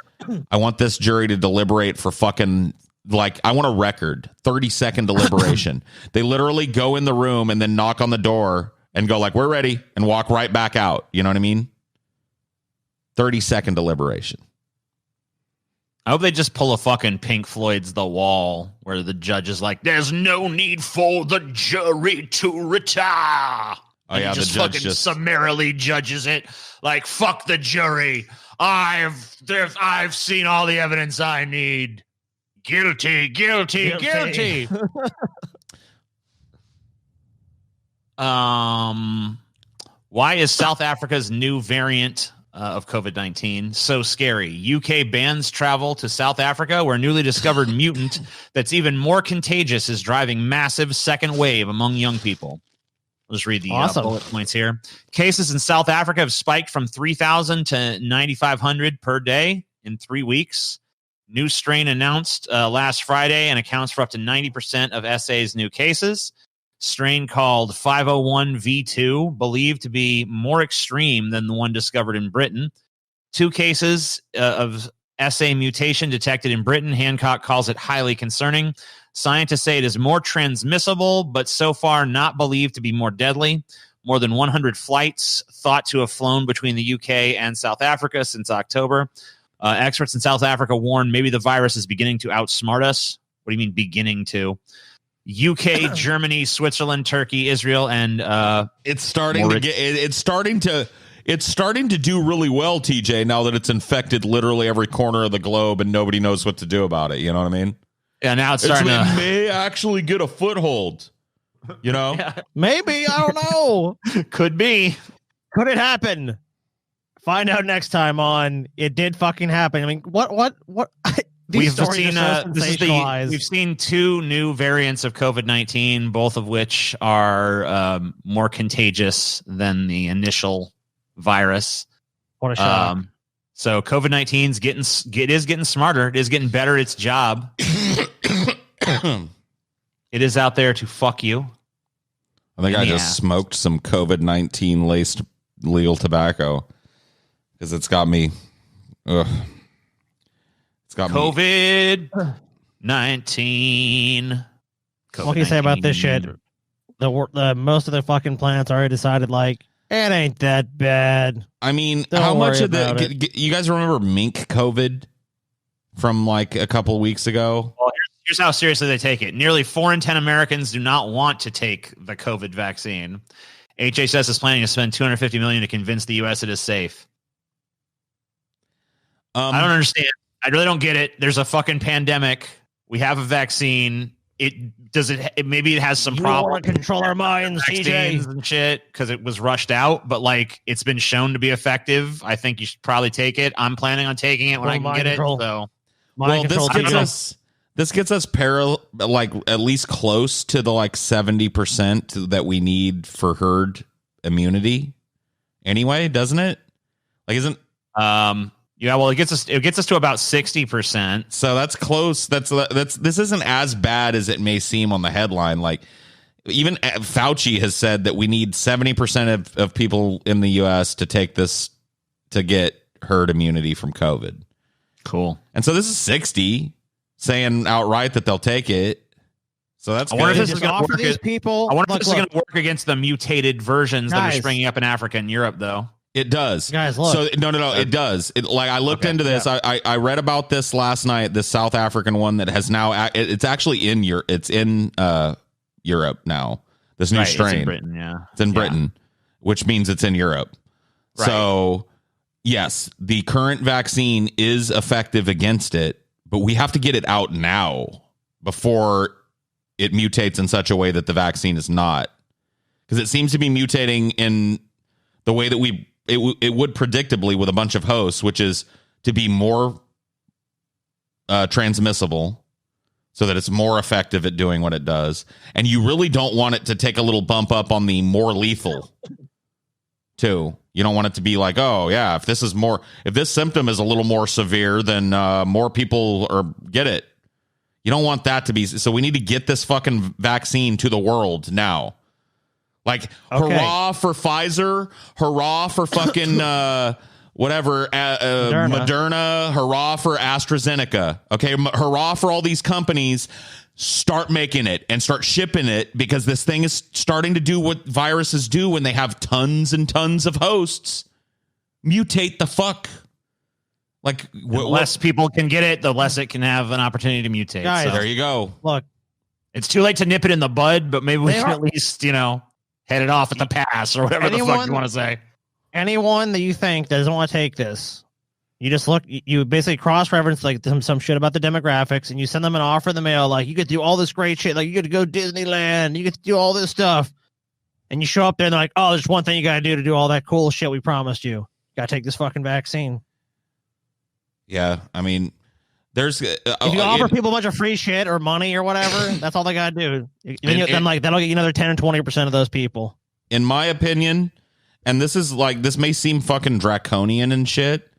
[SPEAKER 2] I want this jury to deliberate for fucking like, I want a record, 30-second deliberation. They literally go in the room and then knock on the door and go like, we're ready, and walk right back out. You know what I mean? 30-second deliberation.
[SPEAKER 1] I hope they just pull a fucking Pink Floyd's The Wall where the judge is like, there's no need for the jury to retire.
[SPEAKER 2] Oh, yeah,
[SPEAKER 1] he just
[SPEAKER 2] the judge
[SPEAKER 1] fucking
[SPEAKER 2] just
[SPEAKER 1] summarily judges it. Like, fuck the jury. I've seen all the evidence I need. Guilty. Why is South Africa's new variant of COVID-19 so scary? UK bans travel to South Africa, where a newly discovered mutant that's even more contagious is driving massive second wave among young people. Let's read the bullet points here. Cases in South Africa have spiked from 3,000 to 9,500 per day in 3 weeks. New strain announced last Friday and accounts for up to 90% of SA's new cases. Strain called 501V2, believed to be more extreme than the one discovered in Britain. 2 cases of SA mutation detected in Britain. Hancock calls it highly concerning. Scientists say it is more transmissible, but so far not believed to be more deadly. More than 100 flights thought to have flown between the UK and South Africa since October. Experts in South Africa warn maybe the virus is beginning to outsmart us. What do you mean beginning to? UK, Germany, Switzerland, Turkey, Israel, and
[SPEAKER 2] it's starting to do really well, TJ, now that it's infected literally every corner of the globe and nobody knows what to do about it. You know what I mean?
[SPEAKER 1] Yeah, now it's starting to
[SPEAKER 2] may actually get a foothold. You know?
[SPEAKER 3] Maybe, I don't know.
[SPEAKER 1] Could be.
[SPEAKER 3] Could it happen? Find out next time on It Did Fucking Happen. I mean, what
[SPEAKER 1] we've seen 2 new variants of COVID-19, both of which are more contagious than the initial virus.
[SPEAKER 3] What a shock.
[SPEAKER 1] So COVID-19 is getting smarter. It is getting better at its job. It is out there to fuck you.
[SPEAKER 2] I think I just smoked some COVID-19 laced legal tobacco because it's got me. It's got
[SPEAKER 1] COVID-19.
[SPEAKER 3] What can you say about this shit? The most of the fucking plants already decided, like, it ain't that bad.
[SPEAKER 2] I mean,
[SPEAKER 3] Don't
[SPEAKER 2] how much
[SPEAKER 3] worry
[SPEAKER 2] of
[SPEAKER 3] about
[SPEAKER 2] you guys remember mink COVID from like a couple of weeks ago?
[SPEAKER 1] Well, here's how seriously they take it. Nearly 4 in 10 Americans do not want to take the COVID vaccine. HHS is planning to spend $250 million to convince the U.S. it is safe. I don't understand. I really don't get it. There's a fucking pandemic. We have a vaccine. Maybe it has some problems.
[SPEAKER 3] Want to control our minds, TJ,
[SPEAKER 1] and shit, because it was rushed out. But like, it's been shown to be effective. I think you should probably take it. I'm planning on taking it when I can get it. So,
[SPEAKER 2] this gets us like at least close to the like 70% that we need for herd immunity. Anyway, doesn't it? Like, isn't
[SPEAKER 1] yeah, well, it gets us to about 60%.
[SPEAKER 2] So that's close. This isn't as bad as it may seem on the headline. Like, even Fauci has said that we need 70% of people in the U.S. to take this to get herd immunity from COVID.
[SPEAKER 1] Cool.
[SPEAKER 2] And so this is 60 saying outright that they'll take it. So that's.
[SPEAKER 1] I wonder if this is
[SPEAKER 3] going to work. These people.
[SPEAKER 1] I wonder if this is going to work against the mutated versions that are springing up in Africa and Europe, though.
[SPEAKER 2] It does.
[SPEAKER 3] Guys, look.
[SPEAKER 2] So no, it does. Like, I looked into this. Yeah. I read about this last night, this South African one that has now, it's actually in Europe. It's in Europe now. This new strain.
[SPEAKER 1] It's in Britain, yeah.
[SPEAKER 2] It's in Britain, which means it's in Europe. Right. So, yes, the current vaccine is effective against it, but we have to get it out now before it mutates in such a way that the vaccine is not. Because it seems to be mutating in the way that it would predictably with a bunch of hosts, which is to be more transmissible so that it's more effective at doing what it does. And you really don't want it to take a little bump up on the more lethal too. You don't want it to be like, oh yeah, if this symptom is a little more severe, then more people get it. You don't want that to be. So we need to get this fucking vaccine to the world now. Like, hurrah for Pfizer, hurrah for fucking whatever, Moderna, hurrah for AstraZeneca. Okay, hurrah for all these companies. Start making it and start shipping it, because this thing is starting to do what viruses do when they have tons and tons of hosts. Mutate the fuck. Like,
[SPEAKER 1] the less people can get it, the less it can have an opportunity to mutate.
[SPEAKER 3] Guys,
[SPEAKER 2] so there you go.
[SPEAKER 3] Look,
[SPEAKER 1] it's too late to nip it in the bud, but maybe we can at least, head it off at the pass or whatever the fuck you want to say.
[SPEAKER 3] Anyone that you think doesn't want to take this, you just look, you basically cross-reference like some shit about the demographics, and you send them an offer in the mail, like, you get to do all this great shit, like, you get to go Disneyland, you get to do all this stuff, and you show up there and they're like, oh, there's one thing you got to do all that cool shit we promised you. Got to take this fucking vaccine.
[SPEAKER 2] Yeah, I mean, there's
[SPEAKER 3] if you offer people a bunch of free shit or money or whatever, that's all they got to do. Then that'll get you another 10 and 20% of those people.
[SPEAKER 2] In my opinion, and this may seem fucking draconian and shit,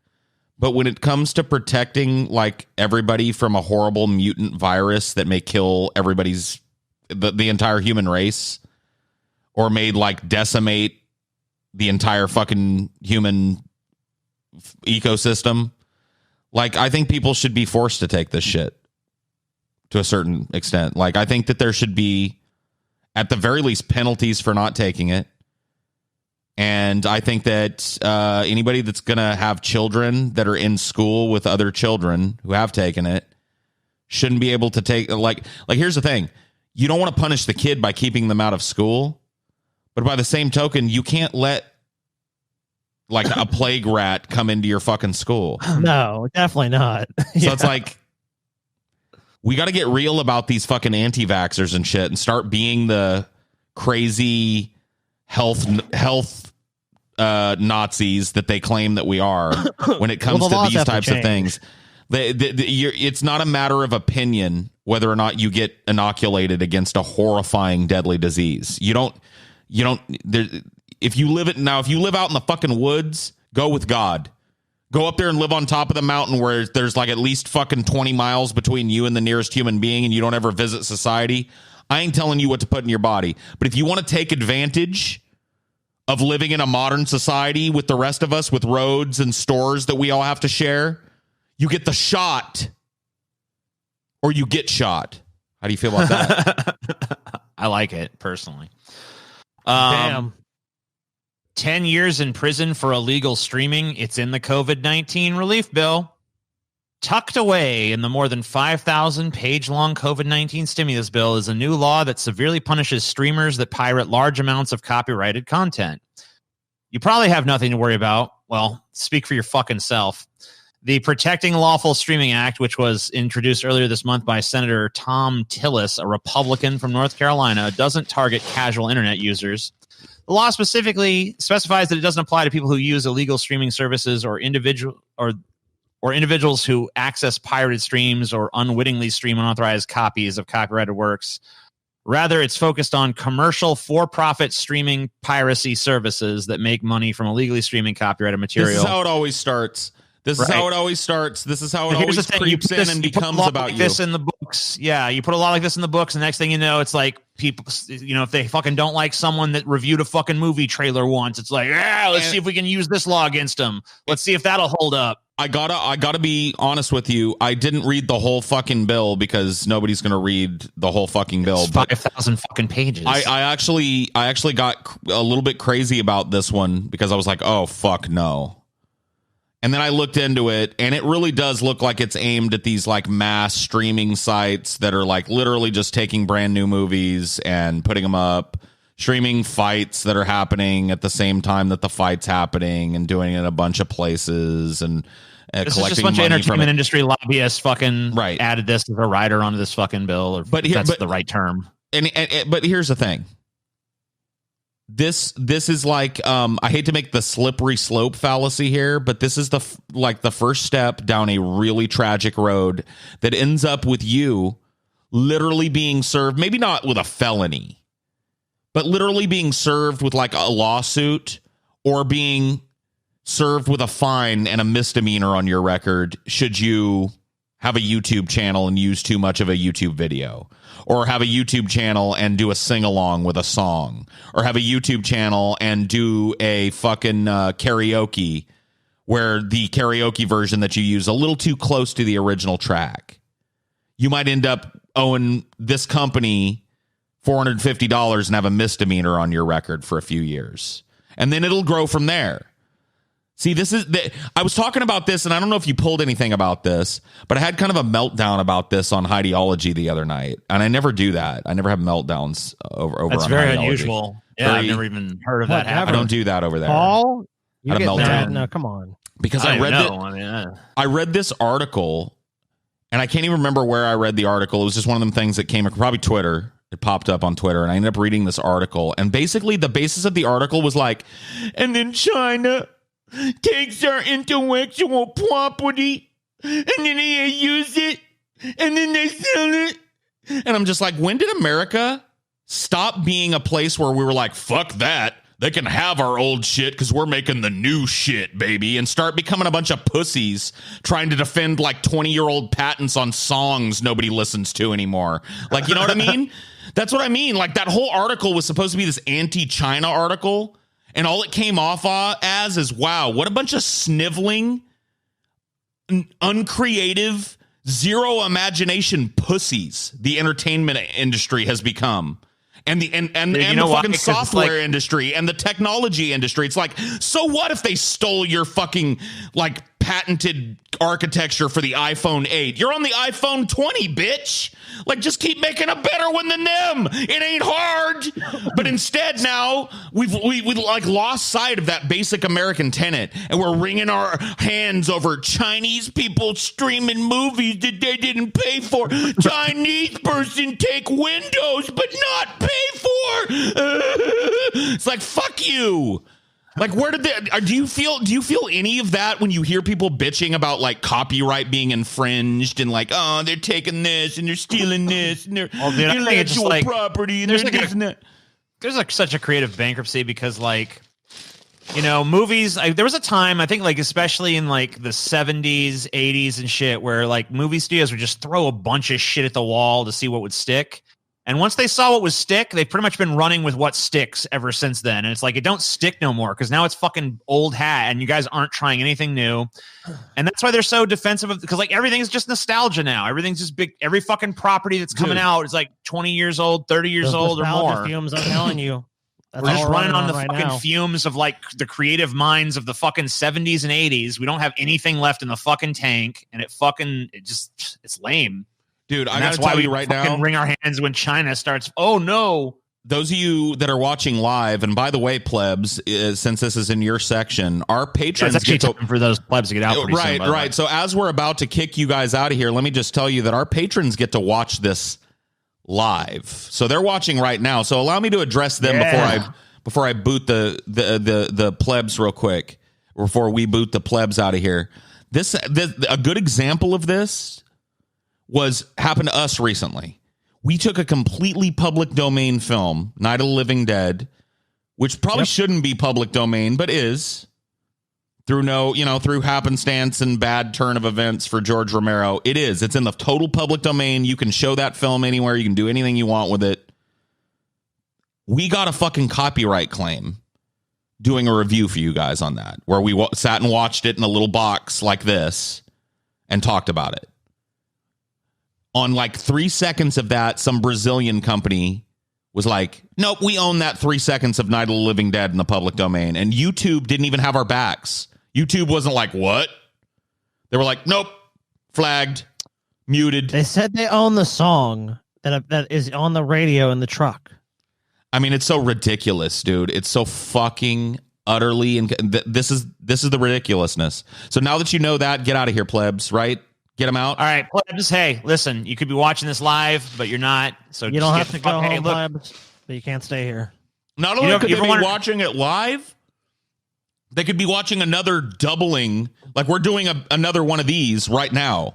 [SPEAKER 2] but when it comes to protecting like everybody from a horrible mutant virus that may kill the entire human race, or may like decimate the entire fucking human ecosystem, like, I think people should be forced to take this shit to a certain extent. Like, I think that there should be, at the very least, penalties for not taking it. And I think that anybody that's going to have children that are in school with other children who have taken it shouldn't be able to take, like here's the thing. You don't want to punish the kid by keeping them out of school. But by the same token, you can't let like a plague rat come into your fucking school.
[SPEAKER 3] No, definitely not.
[SPEAKER 2] So it's like, we got to get real about these fucking anti-vaxxers and shit and start being the crazy health Nazis that they claim that we are when it comes to these types of things. It's not a matter of opinion whether or not you get inoculated against a horrifying, deadly disease. If you live out in the fucking woods, go with God. Go up there and live on top of the mountain where there's like at least fucking 20 miles between you and the nearest human being, and you don't ever visit society. I ain't telling you what to put in your body. But if you want to take advantage of living in a modern society with the rest of us, with roads and stores that we all have to share, you get the shot or you get shot. How do you feel about that?
[SPEAKER 1] I like it personally.
[SPEAKER 3] Damn.
[SPEAKER 1] 10 years in prison for illegal streaming. It's in the COVID-19 relief bill. Tucked away in the more than 5,000 page-long COVID-19 stimulus bill is a new law that severely punishes streamers that pirate large amounts of copyrighted content. You probably have nothing to worry about. Well, speak for your fucking self. The Protecting Lawful Streaming Act, which was introduced earlier this month by Senator Tom Tillis, a Republican from North Carolina, doesn't target casual internet users. The law specifically specifies that it doesn't apply to people who use illegal streaming services or individuals who access pirated streams or unwittingly stream unauthorized copies of copyrighted works. Rather, it's focused on commercial for-profit streaming piracy services that make money from illegally streaming copyrighted material.
[SPEAKER 2] This is how it always starts. This is how it always starts. This is how it always creeps in and becomes about you.
[SPEAKER 1] This in the books. Yeah, you put a lot like this in the books, and the next thing you know, it's like people, if they fucking don't like someone that reviewed a fucking movie trailer once, it's like, let's see if we can use this law against them. Let's see if that'll hold up.
[SPEAKER 2] I gotta be honest with you. I didn't read the whole fucking bill because nobody's gonna read the whole fucking bill.
[SPEAKER 1] It's 5,000 fucking pages.
[SPEAKER 2] I actually got a little bit crazy about this one because I was like, oh fuck no. And then I looked into it, and it really does look like it's aimed at these like mass streaming sites that are like literally just taking brand new movies and putting them up, streaming fights that are happening at the same time that the fight's happening, and doing it in a bunch of places, and
[SPEAKER 1] this
[SPEAKER 2] collecting
[SPEAKER 1] is just a bunch of entertainment industry lobbyists fucking added this as a rider onto this fucking bill, or that's the right term.
[SPEAKER 2] But here's the thing. This is like, I hate to make the slippery slope fallacy here, but this is the first step down a really tragic road that ends up with you literally being served, maybe not with a felony, but literally being served with like a lawsuit, or being served with a fine and a misdemeanor on your record should you have a YouTube channel and use too much of a YouTube video, or have a YouTube channel and do a sing-along with a song, or have a YouTube channel and do a fucking karaoke where the karaoke version that you use a little too close to the original track. You might end up owing this company $450 and have a misdemeanor on your record for a few years. And then it'll grow from there. See, I was talking about this, and I don't know if you pulled anything about this, but I had kind of a meltdown about this on Ideology the other night. And I never do that. I never have meltdowns over
[SPEAKER 1] That's
[SPEAKER 2] on
[SPEAKER 1] very
[SPEAKER 2] Ideology.
[SPEAKER 1] unusual. Yeah, I've never even heard of that
[SPEAKER 2] I
[SPEAKER 1] happening.
[SPEAKER 2] don't do that over there.
[SPEAKER 3] Paul, you
[SPEAKER 2] Had a
[SPEAKER 3] get
[SPEAKER 2] meltdown.
[SPEAKER 3] mad? No, come on.
[SPEAKER 2] Because I read this article, and I can't even remember where I read the article. It was just one of them things that came, probably Twitter. It popped up on Twitter, and I ended up reading this article. And basically, the basis of the article was like, and then China takes our intellectual property, and then they use it, and then they sell it. And I'm just like, when did America stop being a place where we were like, fuck that? They can have our old shit because we're making the new shit, baby, and start becoming a bunch of pussies trying to defend like 20-year-old patents on songs nobody listens to anymore. Like, you know what I mean? That's what I mean. Like, that whole article was supposed to be this anti-China article, and all it came off as is, wow, what a bunch of sniveling, uncreative, zero imagination pussies the entertainment industry has become. And the fucking software industry and the technology industry. It's like, so what if they stole your fucking like patented architecture for the iPhone 8? You're on the iPhone 20, bitch. Like, just keep making a better one than them. It ain't hard. But instead now we've like lost sight of that basic American tenet, and we're wringing our hands over Chinese people streaming movies that they didn't pay for. Chinese person take Windows but not pay for. It's like, fuck you. Like, where did do you feel any of that when you hear people bitching about like copyright being infringed and like, oh, they're taking this and they're stealing this and they're intellectual property and there's
[SPEAKER 1] there's like such a creative bankruptcy because like, you know, movies, there was a time, I think like especially in like the 70s, 80s and shit where like movie studios would just throw a bunch of shit at the wall to see what would stick. And once they saw what was stick, they've pretty much been running with what sticks ever since then. And it's like, it don't stick no more because now it's fucking old hat and you guys aren't trying anything new. And that's why they're so defensive of, because like everything's just nostalgia now. Everything's just big. Every fucking property that's coming out is like 20 years old, 30 years old or more.
[SPEAKER 3] Fumes, I'm telling you.
[SPEAKER 1] We're just running on the fucking fumes of like the creative minds of the fucking 70s and 80s. We don't have anything left in the fucking tank, and it's lame.
[SPEAKER 2] Dude, I gotta tell you right now,
[SPEAKER 1] wring our hands when China starts. Oh no!
[SPEAKER 2] Those of you that are watching live, and by the way, plebs, since this is in your section, our patrons
[SPEAKER 1] get to, for those plebs to get out.
[SPEAKER 2] Right, soon, right. So as we're about to kick you guys out of here, let me just tell you that our patrons get to watch this live. So they're watching right now. So allow me to address them before I boot the plebs real quick. Before we boot the plebs out of here, a good example of this happened to us recently. We took a completely public domain film, Night of the Living Dead, which probably shouldn't be public domain, but is through happenstance and bad turn of events for George Romero. It is. It's in the total public domain. You can show that film anywhere. You can do anything you want with it. We got a fucking copyright claim doing a review for you guys on that, where we sat and watched it in a little box like this and talked about it. On like 3 seconds of that, some Brazilian company was like, nope, we own that 3 seconds of Night of the Living Dead in the public domain. And YouTube didn't even have our backs. YouTube wasn't like, what? They were like, nope, flagged, muted.
[SPEAKER 3] They said they own the song that is on the radio in the truck.
[SPEAKER 2] I mean, it's so ridiculous, dude. It's so fucking utterly. And this is the ridiculousness. So now that you know that, get out of here, plebs, right? Get them out.
[SPEAKER 1] All right, plebs. Hey, listen, you could be watching this live, but you're not. So
[SPEAKER 3] you don't have to go home, plebs, but you can't stay here.
[SPEAKER 2] Not only could they be watching it live, they could be watching another doubling. Like we're doing another one of these right now.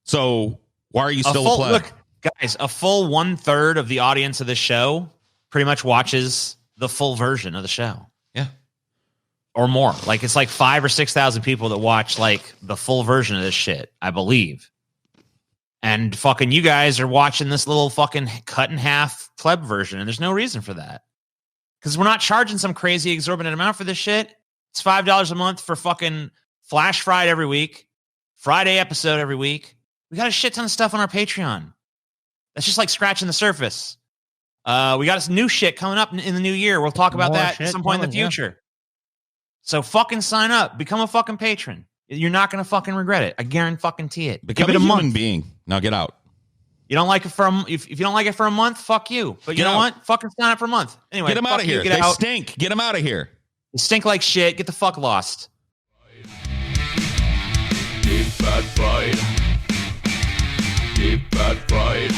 [SPEAKER 2] So why are you still a pleb?
[SPEAKER 1] Look, guys, a full 1/3 of the audience of this show pretty much watches the full version of the show.
[SPEAKER 2] Yeah.
[SPEAKER 1] Or more. Like it's like 5,000 or 6,000 people that watch like the full version of this shit, I believe. And fucking you guys are watching this little fucking cut in half pleb version, and there's no reason for that. Because we're not charging some crazy exorbitant amount for this shit. It's $5 a month for fucking Flash Fried every week, Friday episode every week. We got a shit ton of stuff on our Patreon. That's just like scratching the surface. We got some new shit coming up in the new year. We'll talk about
[SPEAKER 3] More
[SPEAKER 1] that at
[SPEAKER 3] shit
[SPEAKER 1] some point in the
[SPEAKER 3] coming,
[SPEAKER 1] future. So fucking sign up. Become a fucking patron. You're not going to fucking regret it. I guarantee it.
[SPEAKER 2] Become
[SPEAKER 1] Give it
[SPEAKER 2] a
[SPEAKER 1] a
[SPEAKER 2] human
[SPEAKER 1] month.
[SPEAKER 2] being. Now get out.
[SPEAKER 1] You don't like it if you don't like it for a month, fuck you. But you
[SPEAKER 2] Get
[SPEAKER 1] know
[SPEAKER 2] out.
[SPEAKER 1] what? Fucking sign up for a month. Anyway,
[SPEAKER 2] Get them out
[SPEAKER 1] fuck
[SPEAKER 2] of
[SPEAKER 1] you,
[SPEAKER 2] here.
[SPEAKER 1] Get
[SPEAKER 2] They
[SPEAKER 1] out.
[SPEAKER 2] stink. Get them out of here.
[SPEAKER 1] They stink like shit. Get the fuck lost.
[SPEAKER 7] Deep Bad Fried. Deep Bad Fried.